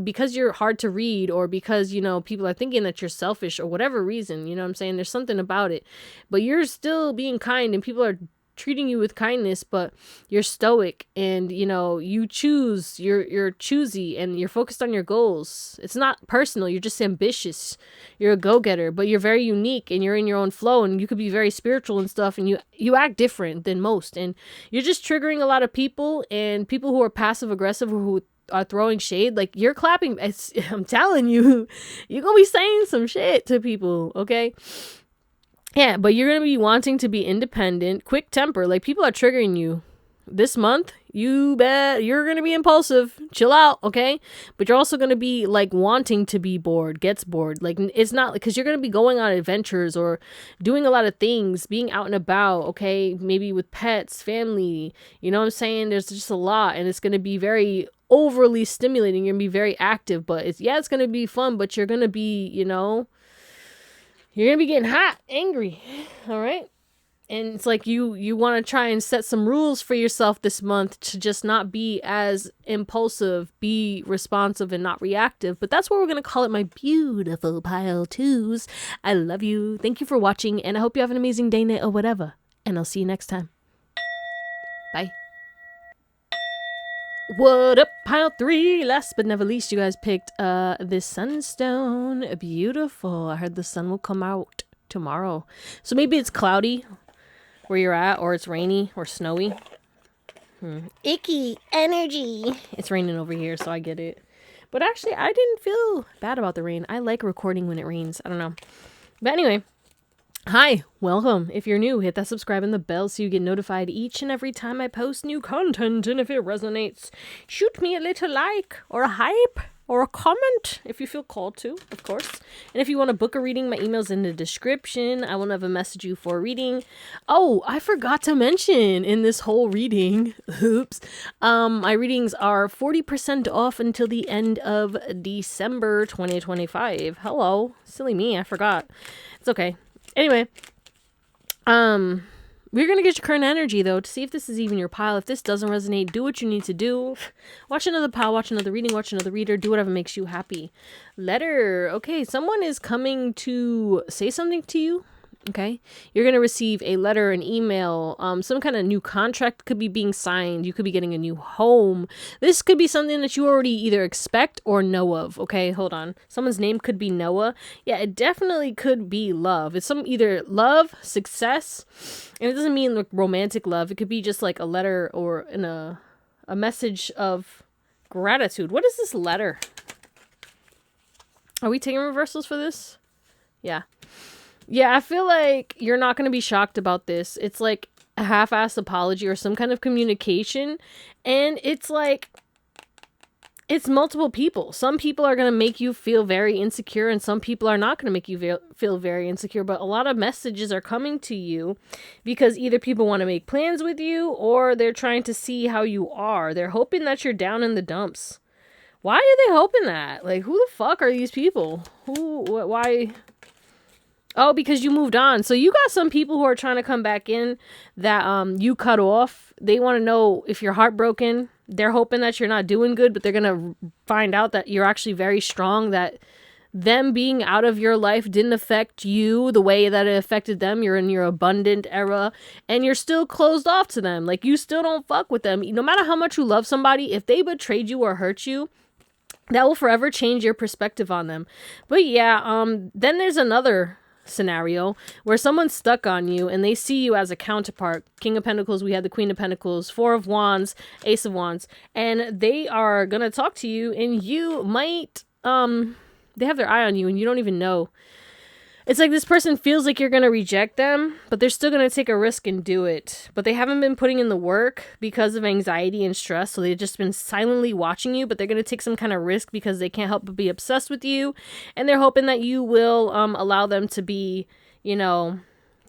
because you're hard to read, or because, people are thinking that you're selfish, or whatever reason, you know what I'm saying? There's something about it, but you're still being kind, and people are treating you with kindness, but you're stoic, and you choose, you're choosy, and you're focused on your goals. It's not personal, you're just ambitious. You're a go-getter, but you're very unique, and you're in your own flow, and you could be very spiritual and stuff, and you act different than most, and you're just triggering a lot of people, and people who are passive aggressive, or who are throwing shade, like, you're clapping. I'm telling you, you're gonna be saying some shit to people, okay? Yeah, but you're going to be wanting to be independent, quick temper. Like, people are triggering you. This month, you bet you're going to be impulsive. Chill out, okay? But you're also going to be, like, wanting to be bored, gets bored. Like, it's not, because you're going to be going on adventures, or doing a lot of things, being out and about, okay? Maybe with pets, family, you know what I'm saying? There's just a lot, and it's going to be very overly stimulating. You're going to be very active, but it's going to be fun, but you're going to be, you're going to be getting hot, angry, all right? And it's like you want to try and set some rules for yourself this month to just not be as impulsive, be responsive and not reactive. But that's what we're going to call it, my beautiful pile twos. I love you. Thank you for watching, and I hope you have an amazing day, night, or whatever. And I'll see you next time. Bye. What up, pile 3? Last but never least, you guys picked this sunstone. Beautiful. I heard the sun will come out tomorrow. So maybe it's cloudy where you're at, or it's rainy or snowy. Icky energy. It's raining over here, so I get it. But actually, I didn't feel bad about the rain. I like recording when it rains. I don't know. But anyway, hi, welcome. If you're new, hit that subscribe and the bell so you get notified each and every time I post new content. And if it resonates, shoot me a little like or a hype or a comment if you feel called to, of course. And if you want to book a reading, my email's in the description. I will never message you for a reading. Oh, I forgot to mention in this whole reading, oops, my readings are 40% off until the end of December 2025. Hello, silly me, I forgot. It's okay. Anyway, we're going to get your current energy, though, to see if this is even your pile. If this doesn't resonate, do what you need to do. Watch another pile, watch another reading, watch another reader. Do whatever makes you happy. Letter. Okay, someone is coming to say something to you. Okay, you're going to receive a letter, an email, some kind of new contract could be being signed. You could be getting a new home. This could be something that you already either expect or know of. Okay, hold on. Someone's name could be Noah. Yeah, it definitely could be love. It's some either love, success, and it doesn't mean like romantic love. It could be just like a letter or a message of gratitude. What is this letter? Are we taking reversals for this? Yeah. Yeah, I feel like you're not going to be shocked about this. It's like a half-assed apology or some kind of communication. And it's like, it's multiple people. Some people are going to make you feel very insecure and some people are not going to make you feel very insecure. But a lot of messages are coming to you because either people want to make plans with you or they're trying to see how you are. They're hoping that you're down in the dumps. Why are they hoping that? Like, who the fuck are these people? Why... Oh, because you moved on. So you got some people who are trying to come back in that you cut off. They want to know if you're heartbroken. They're hoping that you're not doing good, but they're going to find out that you're actually very strong, that them being out of your life didn't affect you the way that it affected them. You're in your abundant era and you're still closed off to them. Like, you still don't fuck with them. No matter how much you love somebody, if they betrayed you or hurt you, that will forever change your perspective on them. But yeah, then there's another scenario where someone's stuck on you and they see you as a counterpart. King of Pentacles, we had the Queen of Pentacles, Four of Wands, Ace of Wands, and they are gonna talk to you and you might they have their eye on you and you don't even know. It's like this person feels like you're gonna reject them, but they're still gonna take a risk and do it. But they haven't been putting in the work because of anxiety and stress, so they've just been silently watching you, but they're gonna take some kind of risk because they can't help but be obsessed with you, and they're hoping that you will allow them to be, you know,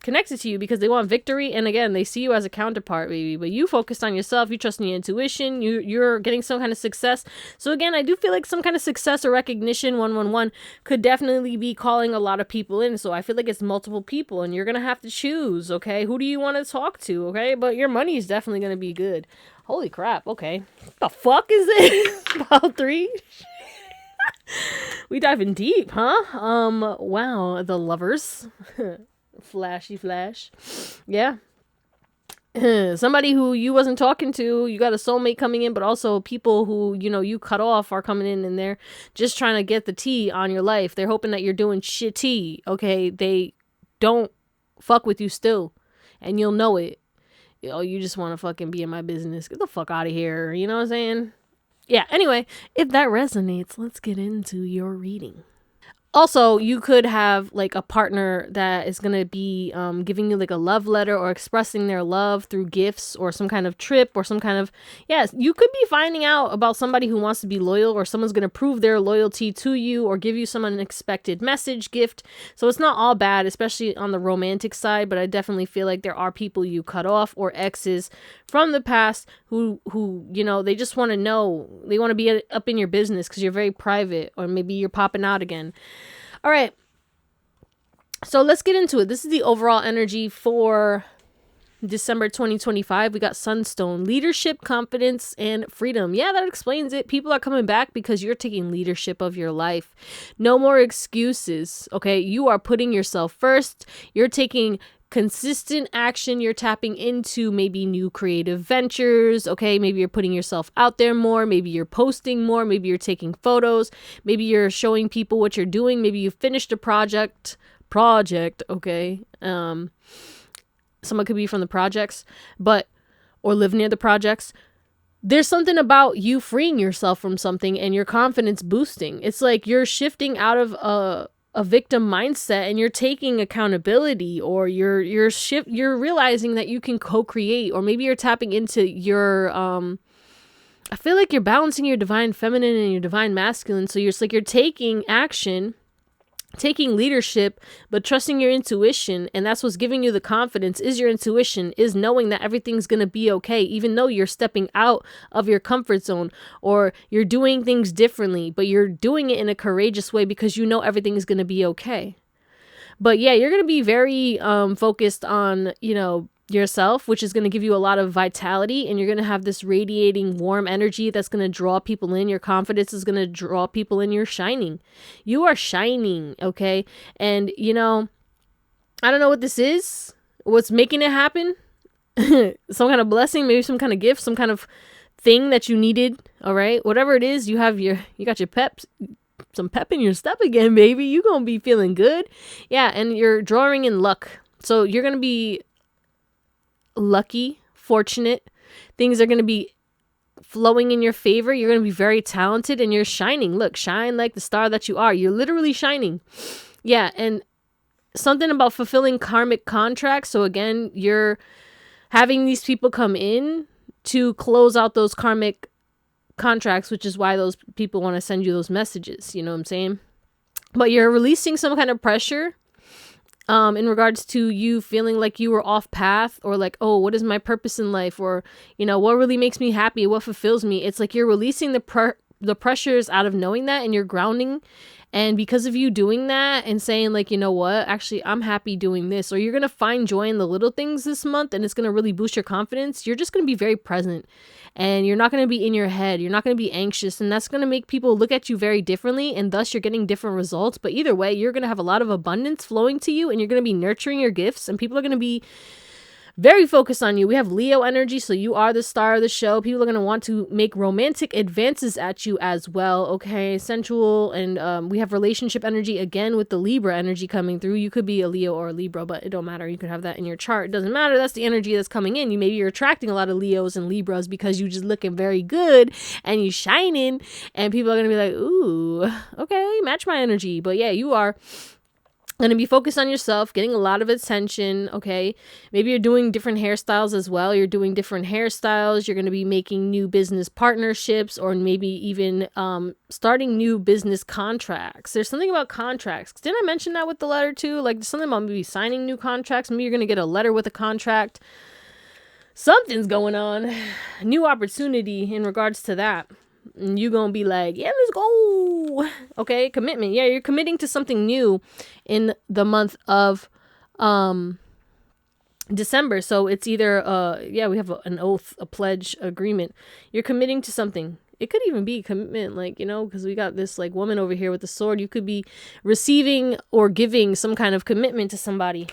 connected to you because they want victory. And again, they see you as a counterpart, baby, but you focused on yourself, you trust in your intuition, you're getting some kind of success. So again, I do feel like some kind of success or recognition, 111, could definitely be calling a lot of people in. So I feel like it's multiple people and you're gonna have to choose. Okay, who do you want to talk to? Okay, but your money is definitely gonna be good. Holy crap. Okay, what the fuck is this? Pile 3. We diving deep, huh? Wow, the lovers. Flashy flash. Yeah. Somebody who you wasn't talking to, you got a soulmate coming in, but also people who, you know, you cut off are coming in and they're just trying to get the tea on your life. They're hoping that you're doing shitty, okay? They don't fuck with you still, and you'll know it. You know, you just want to fucking be in my business. Get the fuck out of here. You know what I'm saying? Yeah, anyway, if that resonates, let's get into your reading. Also, you could have like a partner that is going to be giving you like a love letter or expressing their love through gifts or some kind of trip or some kind of, yes, you could be finding out about somebody who wants to be loyal, or someone's going to prove their loyalty to you or give you some unexpected message, gift. So it's not all bad, especially on the romantic side, but I definitely feel like there are people you cut off or exes from the past who, you know, they just want to know, they want to be up in your business because you're very private, or maybe you're popping out again. All right, so let's get into it. This is the overall energy for December 2025, we got Sunstone, leadership, confidence, and freedom. Yeah, that explains it. People are coming back because you're taking leadership of your life. No more excuses, okay? You are putting yourself first. You're taking consistent action. You're tapping into maybe new creative ventures, okay? Maybe you're putting yourself out there more. Maybe you're posting more. Maybe you're taking photos. Maybe you're showing people what you're doing. Maybe you finished a project, okay? Someone could be from the projects, or live near the projects. There's something about you freeing yourself from something and your confidence boosting. It's like you're shifting out of a victim mindset and you're taking accountability, or you're realizing that you can co-create, or maybe you're tapping into your, I feel like you're balancing your divine feminine and your divine masculine. So you're taking action, taking leadership, but trusting your intuition. And that's what's giving you the confidence, is your intuition, is knowing that everything's going to be okay, even though you're stepping out of your comfort zone, or you're doing things differently, but you're doing it in a courageous way because you know everything is going to be okay. But yeah, you're going to be very focused on, yourself, which is going to give you a lot of vitality, and you're going to have this radiating warm energy that's going to draw people in. Your confidence is going to draw people in. You're shining. You are shining, okay? And, I don't know what this is, what's making it happen. Some kind of blessing, maybe some kind of gift, some kind of thing that you needed, all right? Whatever it is, you got your some pep in your step again, baby. You're going to be feeling good. Yeah, and you're drawing in luck. So you're going to be lucky, fortunate. Things are going to be flowing in your favor. You're going to be very talented, and you're shining. Look, shine like the star that you are. You're literally shining. Yeah, and something about fulfilling karmic contracts. So again, you're having these people come in to close out those karmic contracts, which is why those people want to send you those messages. You know what I'm saying? But you're releasing some kind of pressure in regards to you feeling like you were off path, or like, oh, what is my purpose in life? Or, what really makes me happy? What fulfills me? It's like you're releasing the pressures out of knowing that, and you're grounding. And because of you doing that and saying like, you know what, actually, I'm happy doing this, or you're going to find joy in the little things this month, and it's going to really boost your confidence. You're just going to be very present, and you're not going to be in your head. You're not going to be anxious, and that's going to make people look at you very differently, and thus you're getting different results. But either way, you're going to have a lot of abundance flowing to you, and you're going to be nurturing your gifts, and people are going to be very focused on you. We have Leo energy, so you are the star of the show. People are going to want to make romantic advances at you as well, okay? Sensual, and we have relationship energy again with the Libra energy coming through. You could be a Leo or a Libra, but it don't matter. You could have that in your chart. It doesn't matter. That's the energy that's coming in. Maybe you're attracting a lot of Leos and Libras because you just looking very good and you shining, and people are going to be like, ooh, okay, match my energy. But yeah, you are going to be focused on yourself, getting a lot of attention, okay? Maybe you're doing different hairstyles as well. You're doing different hairstyles. You're going to be making new business partnerships, or maybe even starting new business contracts. There's something about contracts. Didn't I mention that with the letter too? Like, there's something about maybe signing new contracts. Maybe you're going to get a letter with a contract. Something's going on. New opportunity in regards to that. And you're going to be like, yeah, let's go. Okay, commitment. Yeah, you're committing to something new in the month of December. So it's either, we have an oath, a pledge, agreement. You're committing to something. It could even be commitment, like, because we got this like woman over here with the sword. You could be receiving or giving some kind of commitment to somebody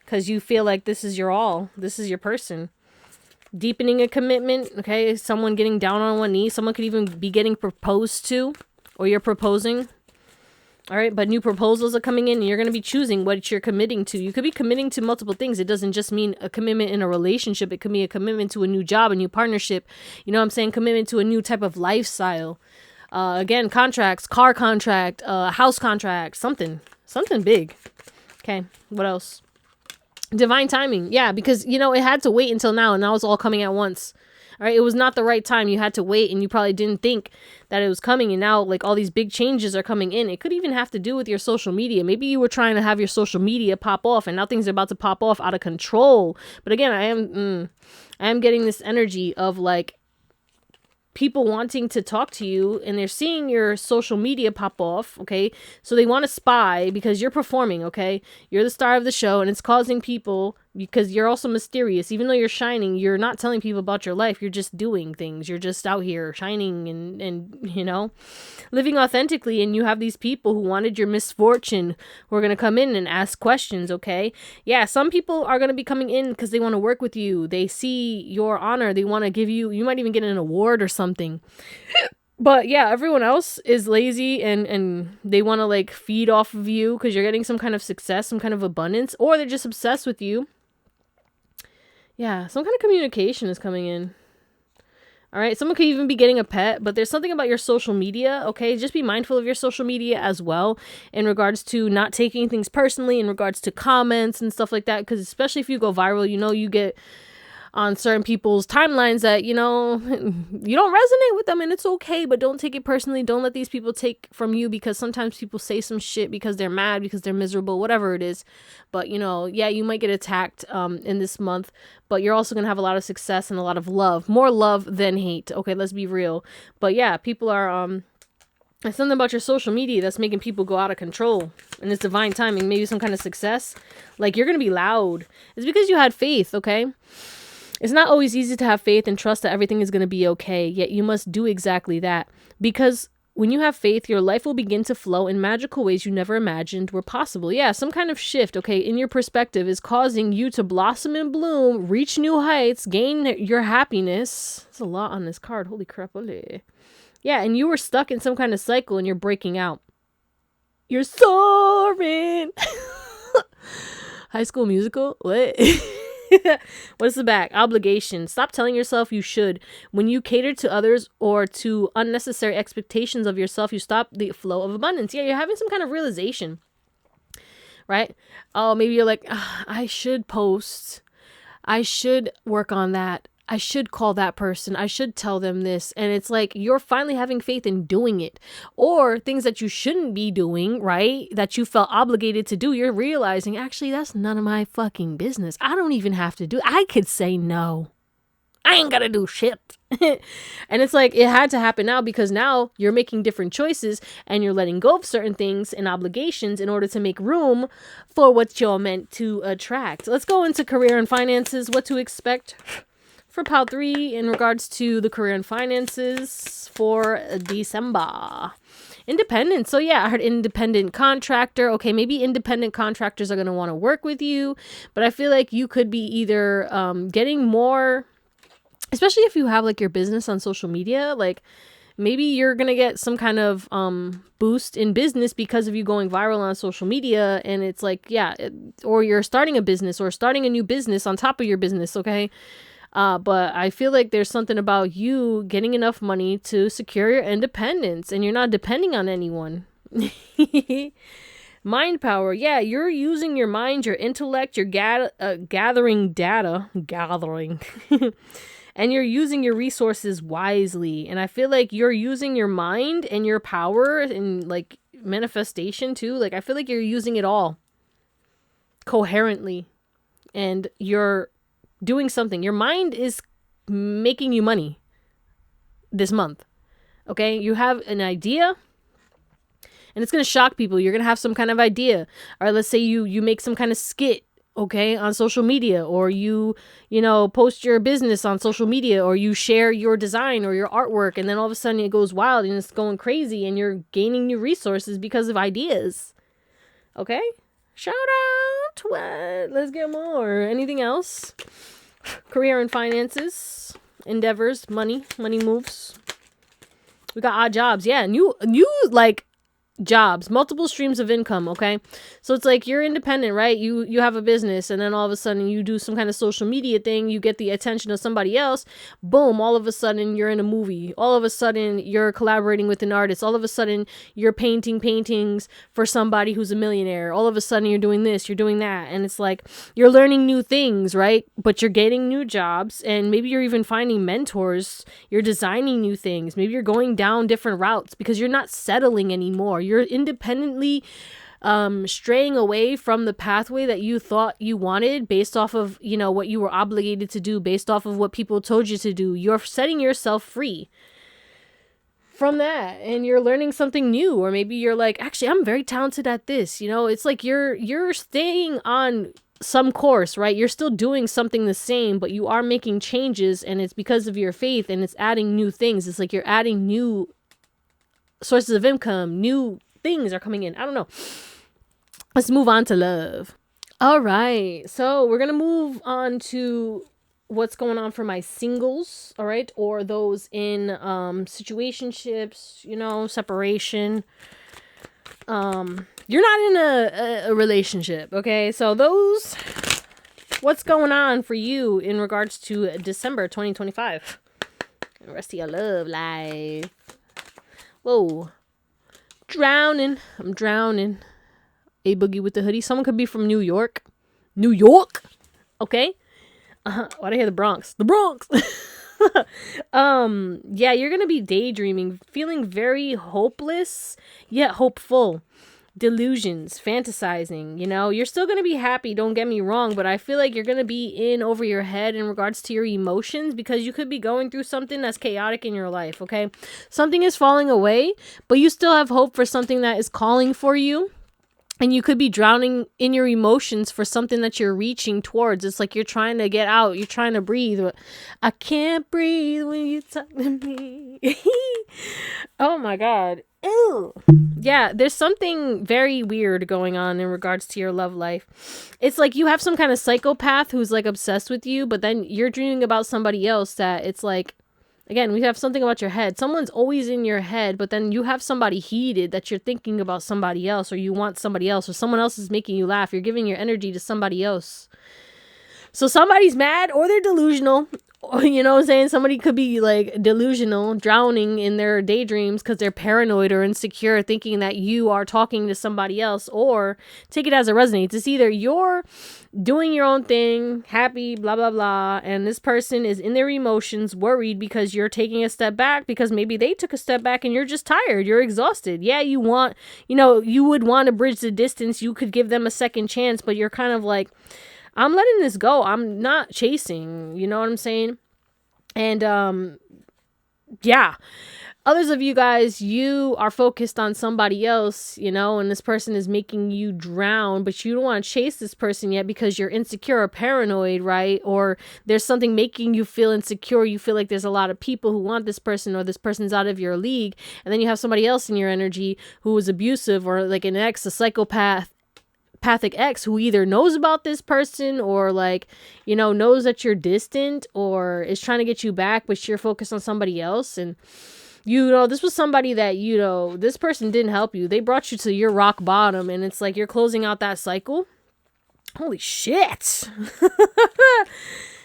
because you feel like this is your all. This is your person. Deepening a commitment, okay? Someone getting down on one knee. Someone could even be getting proposed to, or you're proposing. All right, but new proposals are coming in, and you're going to be choosing what you're committing to. You could be committing to multiple things. It doesn't just mean a commitment in a relationship. It could be a commitment to a new job, a new partnership. You know what I'm saying? Commitment to a new type of lifestyle. Again, contracts, car contract, house contract, something big. Okay, what else? Divine timing. Yeah, because, it had to wait until now, and now it's all coming at once. All right, it was not the right time. You had to wait, and you probably didn't think that it was coming, and now, like, all these big changes are coming in. It could even have to do with your social media. Maybe you were trying to have your social media pop off, and now things are about to pop off out of control. But again, I am getting this energy of, like, people wanting to talk to you, and they're seeing your social media pop off, okay? So they want to spy because you're performing, okay? You're the star of the show, and it's causing people because you're also mysterious. Even though you're shining, you're not telling people about your life. You're just doing things. You're just out here shining and you know, living authentically. And you have these people who wanted your misfortune who are going to come in and ask questions, okay? Yeah, some people are going to be coming in because they want to work with you. They see your honor. They want to give you, you might even get an award or something. But yeah, everyone else is lazy and they want to like feed off of you because you're getting some kind of success, some kind of abundance, or they're just obsessed with you. Yeah, some kind of communication is coming in. All right, someone could even be getting a pet, but there's something about your social media, okay? Just be mindful of your social media as well in regards to not taking things personally, in regards to comments and stuff like that, because especially if you go viral, you know, you get on certain people's timelines that, you know, you don't resonate with them, and it's okay, but don't take it personally. Don't let these people take from you, because sometimes people say some shit because they're mad, because they're miserable, whatever it is. But, you know, yeah, you might get attacked in this month, but you're also going to have a lot of success and a lot of love. More love than hate. Okay, let's be real. But yeah, people are, there's something about your social media that's making people go out of control. And it's divine timing, maybe some kind of success. Like, you're going to be loud. It's because you had faith, okay? It's not always easy to have faith and trust that everything is going to be okay, yet you must do exactly that. Because when you have faith, your life will begin to flow in magical ways you never imagined were possible. Yeah, some kind of shift, okay, in your perspective is causing you to blossom and bloom, reach new heights, gain your happiness. There's a lot on this card. Holy crap. Ole. Yeah, and you were stuck in some kind of cycle and you're breaking out. You're soaring. High School Musical? What? What's the back? Obligation. Stop telling yourself you should. When you cater to others or to unnecessary expectations of yourself, you stop the flow of abundance. Yeah, you're having some kind of realization, right? Oh, maybe you're like, I should post. I should work on that. I should call that person. I should tell them this. And it's like you're finally having faith in doing it. Or things that you shouldn't be doing, right? That you felt obligated to do. You're realizing, actually, that's none of my fucking business. I don't even have to do it. I could say no. I ain't gotta do shit. And it's like it had to happen now, because now you're making different choices and you're letting go of certain things and obligations in order to make room for what you're meant to attract. Let's go into career and finances. What to expect for pile 3 in regards to the career and finances for December. Independent. So yeah, I heard independent contractor. Okay, maybe independent contractors are going to want to work with you, but I feel like you could be either getting more, especially if you have like your business on social media, like maybe you're going to get some kind of boost in business because of you going viral on social media. And it's like, yeah, or you're starting a business or starting a new business on top of your business. Okay. But I feel like there's something about you getting enough money to secure your independence and you're not depending on anyone. Mind power. Yeah, you're using your mind, your intellect, you're gathering data, and you're using your resources wisely. And I feel like you're using your mind and your power and like manifestation too. Like I feel like you're using it all coherently, and you're doing something. Your mind is making you money this month. Okay? You have an idea and it's going to shock people. You're going to have some kind of idea. Or let's say you make some kind of skit, okay, on social media, or you know, post your business on social media, or you share your design or your artwork, and then all of a sudden it goes wild and it's going crazy and you're gaining new resources because of ideas. Okay? Shout out. What? Let's get more. Anything else? Career and finances, endeavors, money moves. We got odd jobs. Yeah, new like jobs, multiple streams of income. Okay, so it's like you're independent, right? You have a business, and then all of a sudden you do some kind of social media thing, you get the attention of somebody else, boom, all of a sudden you're in a movie, all of a sudden you're collaborating with an artist, all of a sudden you're painting paintings for somebody who's a millionaire, all of a sudden you're doing this, you're doing that, and it's like you're learning new things, right? But you're getting new jobs, and maybe you're even finding mentors, you're designing new things, maybe you're going down different routes because you're not settling anymore. You're independently straying away from the pathway that you thought you wanted based off of, you know, what you were obligated to do, based off of what people told you to do. You're setting yourself free from that, and you're learning something new. Or maybe you're like, actually, I'm very talented at this. You know, it's like you're staying on some course, right? You're still doing something the same, but you are making changes, and it's because of your faith, and it's adding new things. It's like you're adding new sources of income, new things are coming in. I don't know. Let's move on to love. All right. So we're going to move on to what's going on for my singles, all right? Or those in situationships, you know, separation. You're not in a relationship, okay? So those, what's going on for you in regards to December 2025? The rest of your love life. Whoa. Drowning. I'm drowning. A boogie with the hoodie. Someone could be from New York. New York? Okay. Why'd I hear the Bronx? The Bronx! Yeah, you're gonna be daydreaming, feeling very hopeless, yet hopeful. Delusions, fantasizing, you know, you're still gonna be happy, don't get me wrong, but I feel like you're gonna be in over your head in regards to your emotions, because you could be going through something that's chaotic in your life, okay? Something is falling away, but you still have hope for something that is calling for you. And you could be drowning in your emotions for something that you're reaching towards. It's like you're trying to get out. You're trying to breathe. I can't breathe when you talk to me. Oh my God. Ew. Yeah, there's something very weird going on in regards to your love life. It's like you have some kind of psychopath who's like obsessed with you, but then you're dreaming about somebody else that it's like, again, we have something about your head. Someone's always in your head, but then you have somebody heated that you're thinking about somebody else, or you want somebody else, or someone else is making you laugh. You're giving your energy to somebody else. So somebody's mad, or they're delusional. Or, you know what I'm saying? Somebody could be like delusional, drowning in their daydreams because they're paranoid or insecure, thinking that you are talking to somebody else, or take it as it resonates. It's either you're doing your own thing, happy, blah, blah, blah, and this person is in their emotions, worried because you're taking a step back, because maybe they took a step back and you're just tired, you're exhausted. Yeah, you want, you know, you would want to bridge the distance. You could give them a second chance, but you're kind of like, I'm letting this go. I'm not chasing, you know what I'm saying? And, yeah, others of you guys, you are focused on somebody else, you know, and this person is making you drown, but you don't want to chase this person yet because you're insecure or paranoid, right? Or there's something making you feel insecure. You feel like there's a lot of people who want this person, or this person's out of your league. And then you have somebody else in your energy who is abusive, or like an ex, a psychopathic ex who either knows about this person, or like, you know, knows that you're distant, or is trying to get you back, but you're focused on somebody else. And you know, this was somebody that, you know, this person didn't help you. They brought you to your rock bottom, and it's like you're closing out that cycle. Holy shit.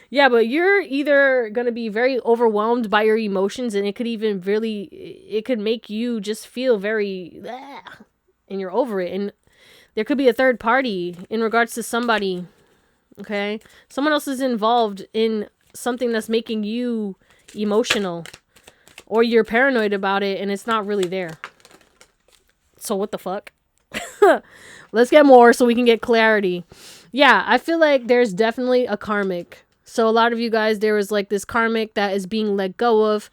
Yeah, but you're either going to be very overwhelmed by your emotions, and it could even really, it could make you just feel very, and you're over it. And there could be a third party in regards to somebody, okay? Someone else is involved in something that's making you emotional, or you're paranoid about it and it's not really there. So what the fuck? Let's get more so we can get clarity. Yeah, I feel like there's definitely a karmic. So a lot of you guys, there is like this karmic that is being let go of,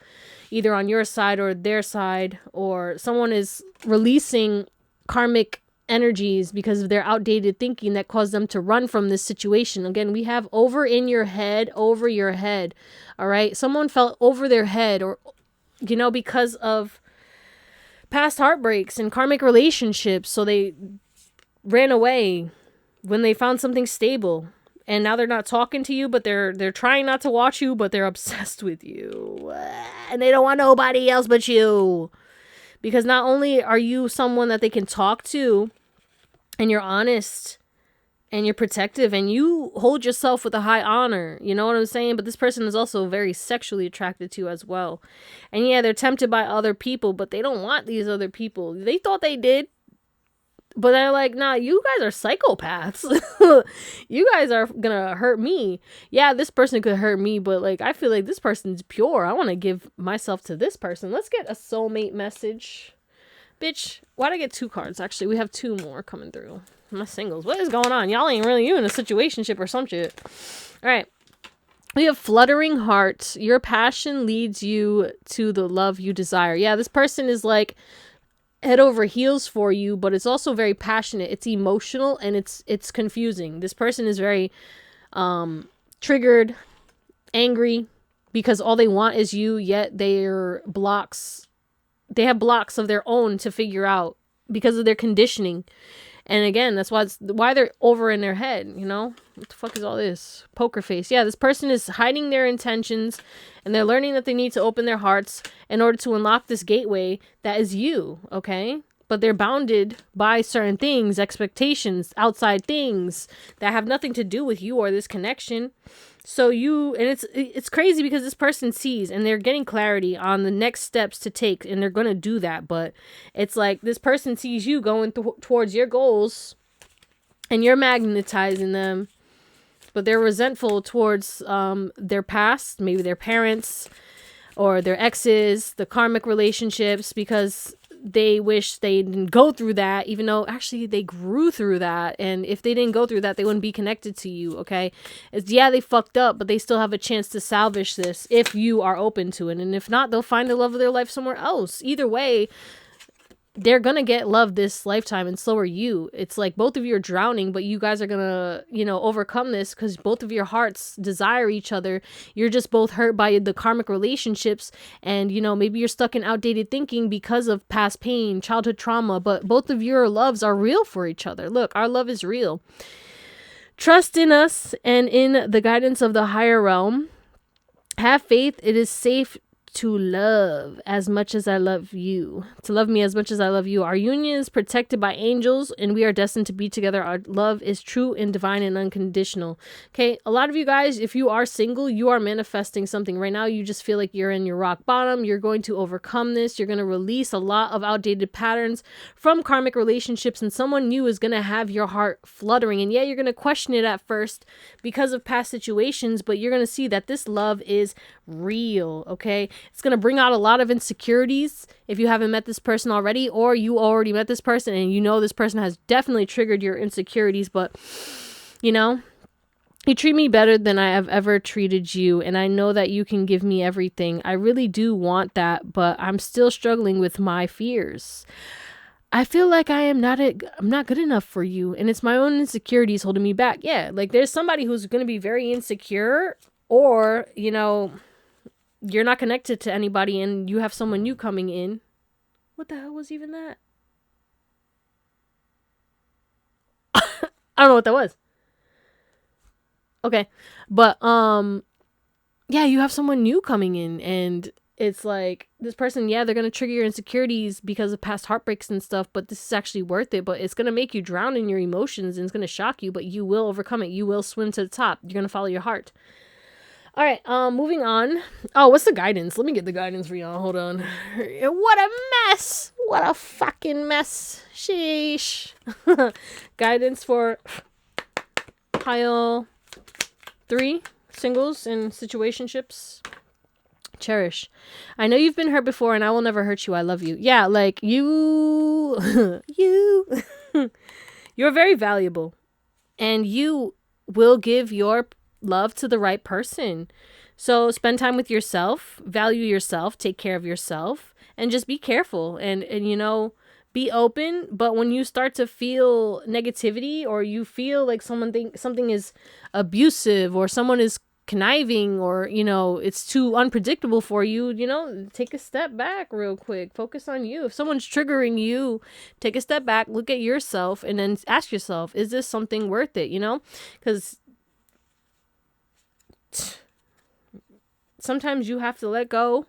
either on your side or their side, or someone is releasing karmic energies because of their outdated thinking that caused them to run from this situation. Again, we have over your head. All right. Someone fell over their head, or, you know, because of past heartbreaks and karmic relationships. So they ran away when they found something stable, and now they're not talking to you, but they're trying not to watch you, but they're obsessed with you, and they don't want nobody else but you. Because not only are you someone that they can talk to, and you're honest, and you're protective, and you hold yourself with a high honor, you know what I'm saying? But this person is also very sexually attracted to you as well. And yeah, they're tempted by other people, but they don't want these other people. They thought they did, but they're like, nah, you guys are psychopaths. You guys are gonna hurt me. Yeah, this person could hurt me, but like, I feel like this person's pure. I want to give myself to this person. Let's get a soulmate message. Bitch, why'd I get 2 cards? Actually, we have 2 more coming through. My singles. What is going on? Y'all ain't really you in a situationship or some shit. All right. We have fluttering heart. Your passion leads you to the love you desire. Yeah, this person is like head over heels for you, but it's also very passionate. It's emotional, and it's confusing. This person is very triggered, angry, because all they want is you, yet they have blocks of their own to figure out because of their conditioning. And again, that's why they're over in their head, you know? What the fuck is all this? Poker face. Yeah, this person is hiding their intentions, and they're learning that they need to open their hearts in order to unlock this gateway that is you, okay? But they're bounded by certain things, expectations, outside things that have nothing to do with you or this connection. So it's crazy because this person sees, and they're getting clarity on the next steps to take, and they're going to do that. But it's like this person sees you going towards your goals, and you're magnetizing them, but they're resentful towards their past, maybe their parents or their exes, the karmic relationships, because they wish they didn't go through that, even though actually they grew through that. And if they didn't go through that, they wouldn't be connected to you, okay? They fucked up, but they still have a chance to salvage this if you are open to it. And if not, they'll find the love of their life somewhere else. Either way, they're gonna get love this lifetime, and so are you. It's like both of you are drowning, but you guys are gonna, overcome this because both of your hearts desire each other. You're just both hurt by the karmic relationships, and maybe you're stuck in outdated thinking because of past pain, childhood trauma, but both of your loves are real for each other. Look, our love is real. Trust in us and in the guidance of the higher realm. Have faith. It is safe to love as much as I love you. To love me as much as I love you. Our union is protected by angels, and we are destined to be together. Our love is true and divine and unconditional. Okay, a lot of you guys, if you are single, you are manifesting something right now. You just feel like you're in your rock bottom. You're going to overcome this. You're going to release a lot of outdated patterns from karmic relationships, and someone new is going to have your heart fluttering. And yeah, you're going to question it at first because of past situations, but you're going to see that this love is real, okay? It's going to bring out a lot of insecurities if you haven't met this person already, or you already met this person and this person has definitely triggered your insecurities. But you treat me better than I have ever treated you, and I know that you can give me everything. I really do want that, but I'm still struggling with my fears. I feel like I'm not good enough for you, and it's my own insecurities holding me back. Yeah, like there's somebody who's going to be very insecure, or you're not connected to anybody and you have someone new coming in. What the hell was even that? I don't know what that was. Okay. But, yeah, you have someone new coming in, and it's like this person, yeah, they're going to trigger your insecurities because of past heartbreaks and stuff, but this is actually worth it. But it's going to make you drown in your emotions, and it's going to shock you, but you will overcome it. You will swim to the top. You're going to follow your heart. All right, moving on. Oh, what's the guidance? Let me get the guidance for y'all. Hold on. What a mess. What a fucking mess. Sheesh. Guidance for pile 3, singles and situationships. Cherish. I know you've been hurt before, and I will never hurt you. I love you. Yeah, like you, you're very valuable, and you will give your love to the right person. So spend time with yourself, value yourself, take care of yourself, and just be careful and be open. But when you start to feel negativity, or you feel like something is abusive, or someone is conniving, or it's too unpredictable for you, take a step back real quick. Focus on you. If someone's triggering you, take a step back, look at yourself, and then ask yourself, is this something worth it? Because sometimes you have to let go,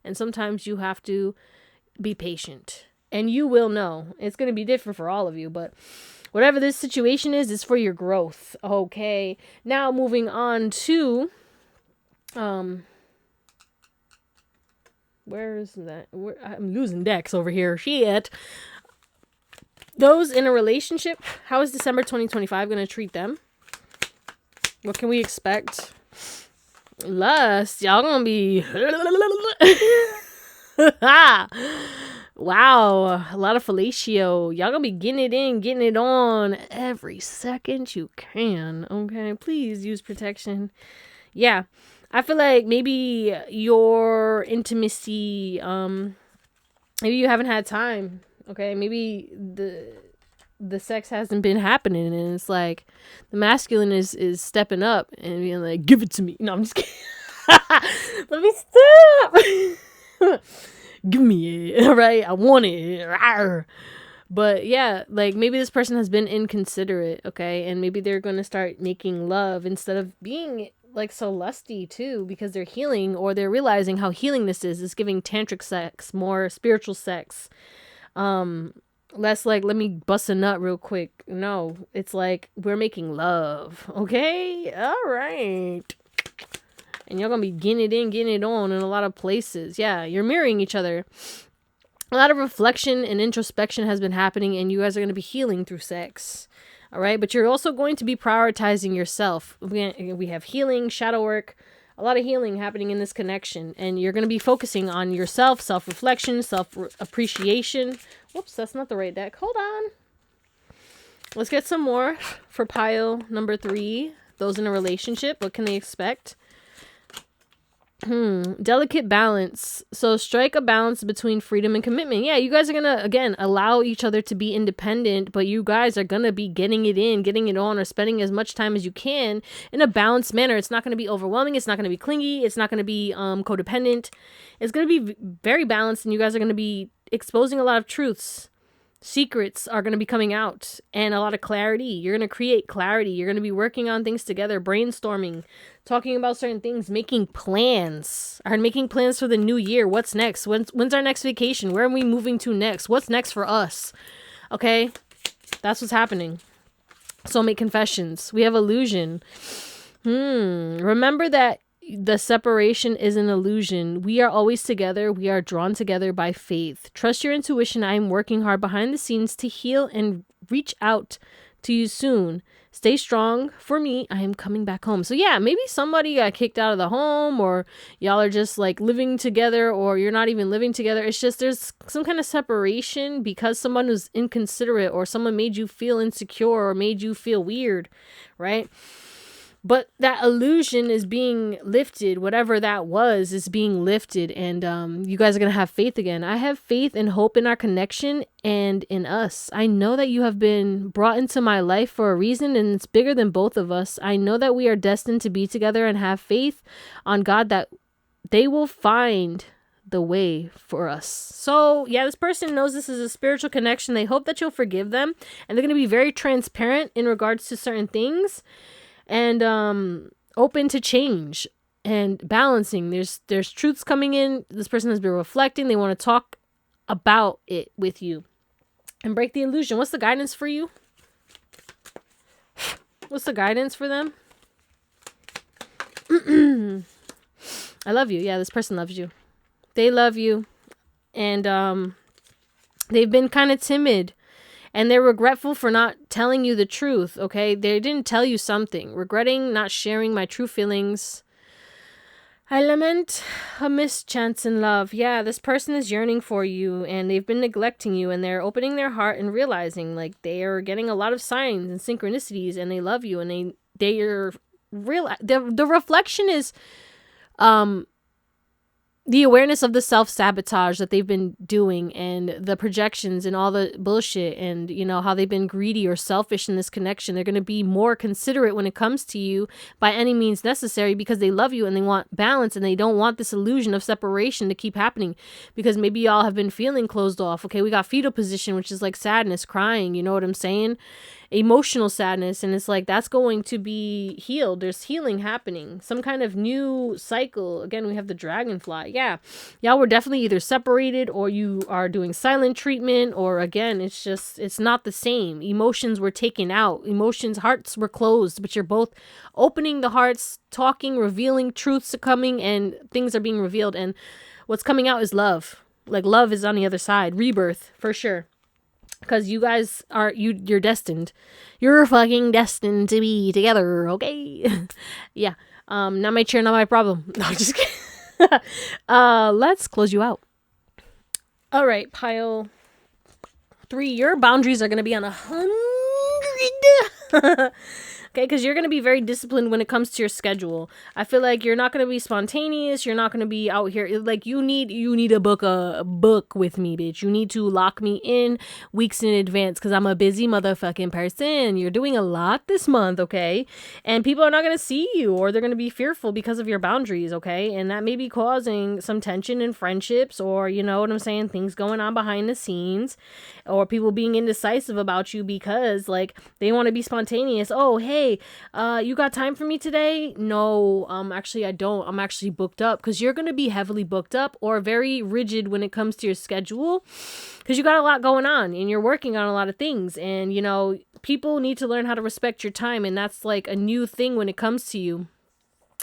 and sometimes you have to be patient, and you will know. It's going to be different for all of you, but whatever this situation is, it's for your growth. Okay. Now moving on to, where is that? I'm losing decks over here. Shit. Those in a relationship, how is December 2025 going to treat them? What can we expect? Lust, y'all gonna be wow, a lot of fellatio. Y'all gonna be getting it in, getting it on every second you can. Okay, please use protection. Yeah, I feel like maybe your intimacy, maybe you haven't had time Okay, maybe the sex hasn't been happening, and it's like the masculine is stepping up and being like, give it to me. No, I'm just kidding. Let me stop. Give me it. All right, I want it. Rawr. But yeah, like maybe this person has been inconsiderate, okay? And maybe they're going to start making love instead of being like so lusty too, because they're healing, or they're realizing how healing this is. It's giving tantric sex, more spiritual sex. Less like, let me bust a nut real quick. No, it's like we're making love, okay? All right. And you're going to be getting it on in a lot of places. Yeah, you're mirroring each other. A lot of reflection and introspection has been happening, and you guys are going to be healing through sex. All right. But you're also going to be prioritizing yourself. We have healing, shadow work, a lot of healing happening in this connection. And you're going to be focusing on yourself, self-reflection, self-appreciation. Whoops, that's not the right deck. Hold on. Let's get some more for pile number 3. Those in a relationship, what can they expect? Delicate balance. So strike a balance between freedom and commitment. Yeah, you guys are gonna, again, allow each other to be independent, but you guys are gonna be getting it on, or spending as much time as you can in a balanced manner. It's not gonna be overwhelming. It's not gonna be clingy. It's not gonna be codependent. It's gonna be very balanced, and you guys are gonna be exposing a lot of truths. Secrets are going to be coming out, and a lot of clarity. You're going to create clarity. You're going to be working on things together, brainstorming, talking about certain things, making plans. Making plans for the new year. What's next? When's our next vacation? Where are we moving to next? What's next for us? Okay? That's what's happening. Soulmate confessions. We have illusion. Remember that the separation is an illusion. We are always together. We are drawn together by faith. Trust your intuition. I am working hard behind the scenes to heal and reach out to you soon. Stay strong. For me, I am coming back home. So yeah, maybe somebody got kicked out of the home, or y'all are just like living together, or you're not even living together. It's just there's some kind of separation because someone was inconsiderate, or someone made you feel insecure, or made you feel weird, right? But that illusion is being lifted. Whatever that was is being lifted. And you guys are going to have faith again. I have faith and hope in our connection and in us. I know that you have been brought into my life for a reason, and it's bigger than both of us. I know that we are destined to be together, and have faith on God that they will find the way for us. So yeah, this person knows this is a spiritual connection. They hope that you'll forgive them, and they're going to be very transparent in regards to certain things. And open to change and balancing. There's truths coming in. This person has been reflecting. They want to talk about it with you and break the illusion. What's the guidance for you? What's the guidance for them? I love you. Yeah, this person loves you. They love you. And they've been kind of timid. And they're regretful for not telling you the truth, okay? They didn't tell you something. Regretting not sharing my true feelings. I lament a missed chance in love. Yeah, this person is yearning for you, and they've been neglecting you, and they're opening their heart and realizing, like, they are getting a lot of signs and synchronicities, and they love you, and they are real. The reflection is the awareness of the self-sabotage that they've been doing, and the projections and all the bullshit, and you know how they've been greedy or selfish in this connection. They're going to be more considerate when it comes to you by any means necessary, because they love you and they want balance, and they don't want this illusion of separation to keep happening, because maybe y'all have been feeling closed off. Okay, we got fetal position, which is like sadness, crying, you know what I'm saying? Emotional sadness, and it's like that's going to be healed. There's healing happening, some kind of new cycle. Again, we have the dragonfly. Yeah, y'all were definitely either separated, or you are doing silent treatment, or again, it's not the same. Emotions were taken out. Hearts were closed, but you're both opening the hearts, talking, revealing truths are coming, and things are being revealed, and what's coming out is love. Like, love is on the other side. Rebirth, for sure. Because you guys are, you're destined. You're fucking destined to be together, okay? Yeah. Not my chair, not my problem. No, I'm just kidding. Let's close you out. All right, pile 3. Your boundaries are going to be on 100. Okay, Okay, because you're going to be very disciplined when it comes to your schedule. I feel like you're not going to be spontaneous. You're not going to be out here. Like, you need to book a book with me, bitch. You need to lock me in weeks in advance because I'm a busy motherfucking person. You're doing a lot this month, okay? And people are not going to see you, or they're going to be fearful because of your boundaries, okay? And that may be causing some tension in friendships, or, you know what I'm saying, things going on behind the scenes, or people being indecisive about you because, like, they want to be spontaneous. Oh, hey, you got time for me today? No, actually I don't. I'm actually booked up, because you're going to be heavily booked up or very rigid when it comes to your schedule, because you got a lot going on and you're working on a lot of things. And, you know, people need to learn how to respect your time. And that's like a new thing when it comes to you.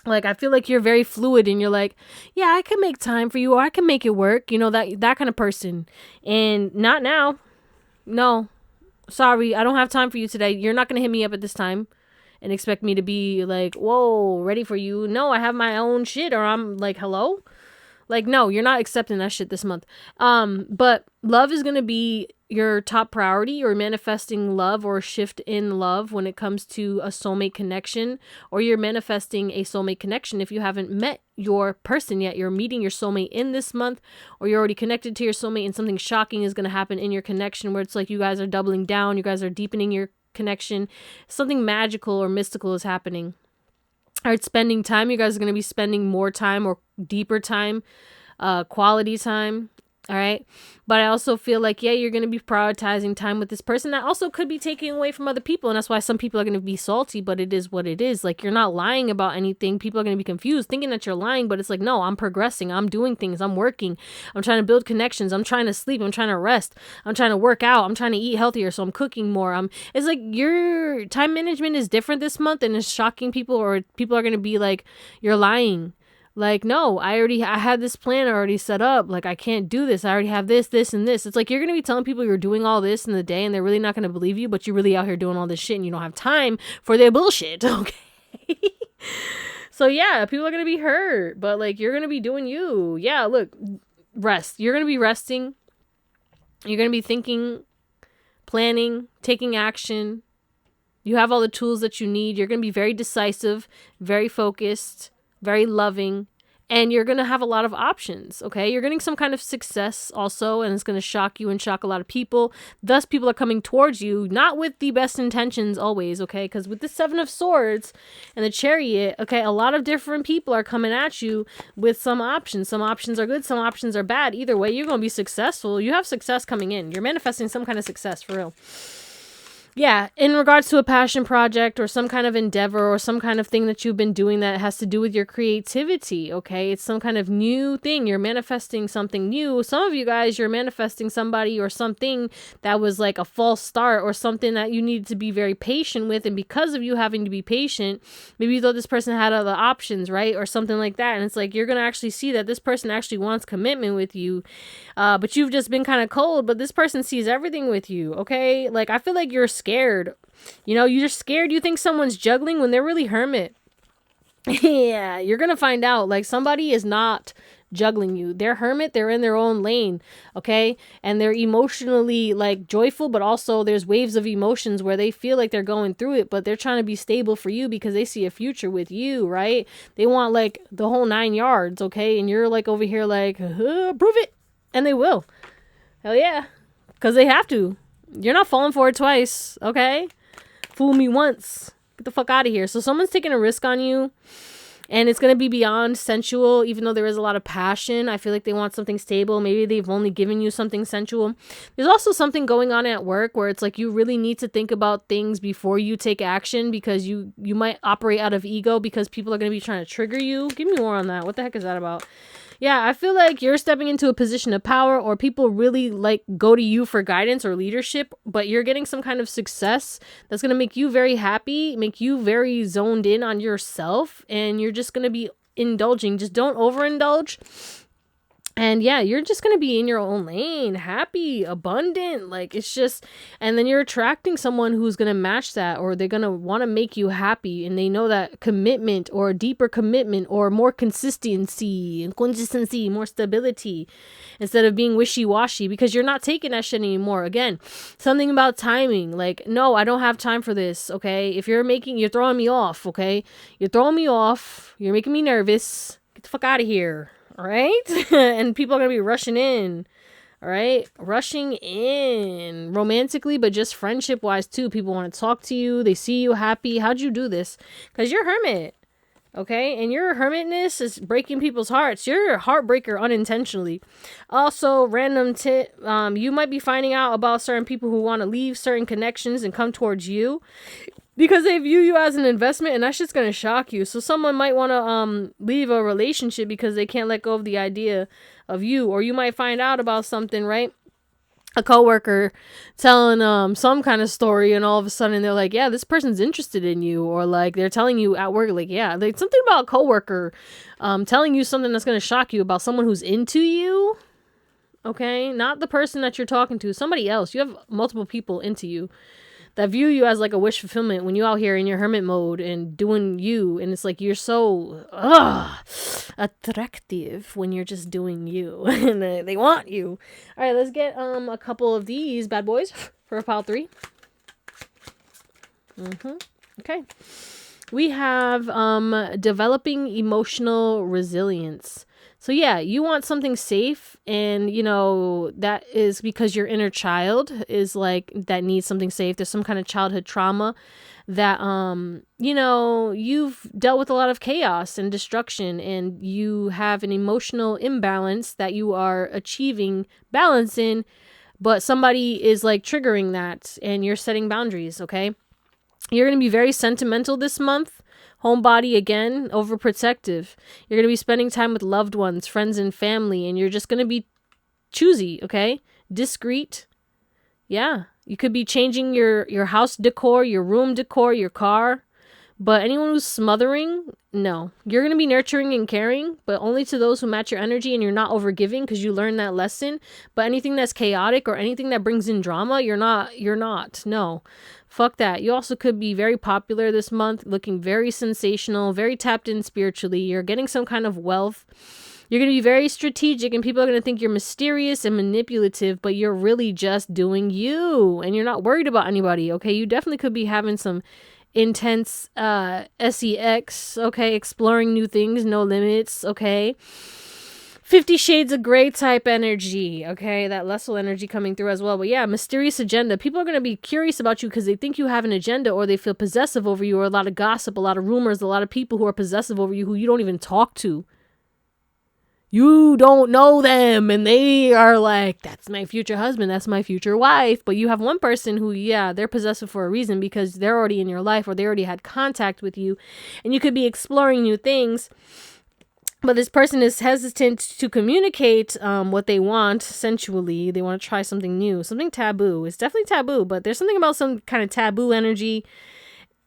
Like, I feel like you're very fluid and you're like, yeah, I can make time for you, or I can make it work. You know, that kind of person. And not now. No, sorry, I don't have time for you today. You're not going to hit me up at this time and expect me to be like, whoa, ready for you. No, I have my own shit, or I'm like, hello? Like, no, you're not accepting that shit this month. But love is going to be your top priority. You're manifesting love or a shift in love when it comes to a soulmate connection, or you're manifesting a soulmate connection. If you haven't met your person yet, you're meeting your soulmate in this month, or you're already connected to your soulmate, and something shocking is going to happen in your connection where it's like you guys are doubling down, you guys are deepening your connection. Something magical or mystical is happening. All right, spending time. You guys are going to be spending more time or deeper time, quality time. All right. But I also feel like, yeah, you're going to be prioritizing time with this person. That also could be taking away from other people. And that's why some people are going to be salty, but it is what it is. Like, you're not lying about anything. People are going to be confused thinking that you're lying, but it's like, no, I'm progressing. I'm doing things. I'm working. I'm trying to build connections. I'm trying to sleep. I'm trying to rest. I'm trying to work out. I'm trying to eat healthier. So I'm cooking more. It's like your time management is different this month, and it's shocking people, or people are going to be like, you're lying. Like, no, I had this plan already set up. Like, I can't do this. I already have this, this, and this. It's like, you're going to be telling people you're doing all this in the day, and they're really not going to believe you, but you're really out here doing all this shit, and you don't have time for their bullshit. Okay. So yeah, people are going to be hurt, but like, you're going to be doing you. Yeah. Look, rest. You're going to be resting. You're going to be thinking, planning, taking action. You have all the tools that you need. You're going to be very decisive, very focused, very loving, and you're going to have a lot of options, okay? You're getting some kind of success also, and it's going to shock you and shock a lot of people. Thus, people are coming towards you, not with the best intentions always, okay? Because with the Seven of Swords and the Chariot, okay, a lot of different people are coming at you with some options. Some options are good, some options are bad. Either way, you're going to be successful. You have success coming in. You're manifesting some kind of success, for real. Yeah, in regards to a passion project or some kind of endeavor or some kind of thing that you've been doing that has to do with your creativity, okay? It's some kind of new thing. You're manifesting something new. Some of you guys, you're manifesting somebody or something that was like a false start, or something that you needed to be very patient with. And because of you having to be patient, maybe you thought this person had other options, right? Or something like that. And it's like, you're going to actually see that this person actually wants commitment with you. But you've just been kind of cold, but this person sees everything with you, okay? Like, I feel like you're scared. You know, you're scared. You think someone's juggling when they're really hermit. Yeah, you're gonna find out. Like, somebody is not juggling you. They're hermit. They're in their own lane, okay? And they're emotionally like joyful, but also there's waves of emotions where they feel like they're going through it, but they're trying to be stable for you because they see a future with you, right? They want like the whole 9 yards, okay? And you're like over here like, prove it. And they will. Hell yeah. Because they have to. You're not falling for it twice, okay? Fool me once. Get the fuck out of here. So someone's taking a risk on you, and it's going to be beyond sensual, even though there is a lot of passion. I feel like they want something stable. Maybe they've only given you something sensual. There's also something going on at work where it's like you really need to think about things before you take action, because you might operate out of ego because people are going to be trying to trigger you. Give me more on that. What the heck is that about? Yeah, I feel like you're stepping into a position of power, or people really like go to you for guidance or leadership, but you're getting some kind of success that's going to make you very happy, make you very zoned in on yourself, and you're just going to be indulging. Just don't overindulge. And yeah, you're just going to be in your own lane, happy, abundant. Like, it's just, and then you're attracting someone who's going to match that, or they're going to want to make you happy. And they know that commitment, or a deeper commitment, or more consistency, more stability, instead of being wishy-washy, because you're not taking that shit anymore. Again, something about timing. Like, no, I don't have time for this. Okay. If you're throwing me off. Okay. You're throwing me off. You're making me nervous. Get the fuck out of here. All right. And people are going to be rushing in. All right. Rushing in romantically, but just friendship wise too. People want to talk to you. They see you happy. How'd you do this? Because you're a hermit. Okay. And your hermitness is breaking people's hearts. You're a heartbreaker unintentionally. Also, random tip. You might be finding out about certain people who want to leave certain connections and come towards you, because they view you as an investment, and that shit's gonna shock you. So someone might want to leave a relationship because they can't let go of the idea of you. Or you might find out about something, right? A coworker telling some kind of story, and all of a sudden they're like, yeah, this person's interested in you. Or like they're telling you at work, like, yeah, like something about a coworker telling you something that's gonna shock you about someone who's into you. Okay, not the person that you're talking to, somebody else. You have multiple people into you that view you as like a wish fulfillment when you out here in your hermit mode and doing you. And it's like, you're so attractive when you're just doing you. And they want you. All right, let's get a couple of these bad boys for pile 3. Okay. We have developing emotional resilience. So yeah, you want something safe, and you know that is because your inner child is like that needs something safe. There's some kind of childhood trauma that you know, you've dealt with a lot of chaos and destruction, and you have an emotional imbalance that you are achieving balance in, but somebody is like triggering that, and you're setting boundaries. Okay, you're going to be very sentimental this month. Homebody again, overprotective. You're going to be spending time with loved ones, friends, and family, and you're just going to be choosy, okay? Discreet. Yeah. You could be changing your house decor, your room decor, your car. But anyone who's smothering, no. You're going to be nurturing and caring, but only to those who match your energy, and you're not overgiving because you learned that lesson. But anything that's chaotic or anything that brings in drama, you're not. No. Fuck that. You also could be very popular this month, looking very sensational, very tapped in spiritually. You're getting some kind of wealth. You're going to be very strategic, and people are going to think you're mysterious and manipulative, but you're really just doing you, and you're not worried about anybody, okay? You definitely could be having some intense sex, okay? Exploring new things, no limits, okay? 50 Shades of Grey type energy, okay? That Lessel energy coming through as well. But yeah, mysterious agenda. People are going to be curious about you because they think you have an agenda, or they feel possessive over you, or a lot of gossip, a lot of rumors, a lot of people who are possessive over you who you don't even talk to. You don't know them, and they are like, that's my future husband, that's my future wife. But you have one person who, yeah, they're possessive for a reason because they're already in your life, or they already had contact with you, and you could be exploring new things. But this person is hesitant to communicate what they want sensually. They want to try something new, something taboo. It's definitely taboo, but there's something about some kind of taboo energy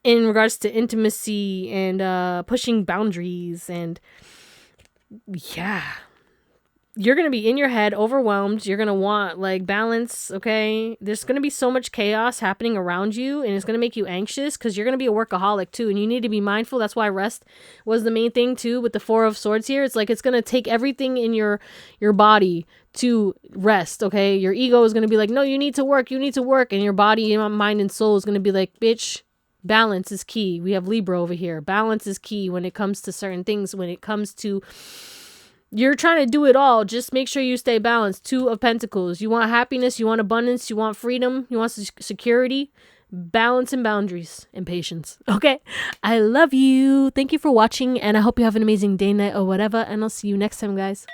in regards to intimacy and pushing boundaries. And yeah, you're going to be in your head, overwhelmed. You're going to want like balance, okay? There's going to be so much chaos happening around you, and it's going to make you anxious because you're going to be a workaholic too, and you need to be mindful. That's why rest was the main thing too with the 4 of Swords here. It's like it's going to take everything in your body to rest, okay? Your ego is going to be like, no, you need to work. And your body, your mind and soul is going to be like, bitch, balance is key. We have Libra over here. Balance is key when it comes to certain things. When it comes to you're trying to do it all, just make sure you stay balanced. 2 of Pentacles. You want happiness, you want abundance, you want freedom, you want security, balance and boundaries, and patience. Okay? I love you. Thank you for watching, and I hope you have an amazing day, night, or whatever, and I'll see you next time, guys.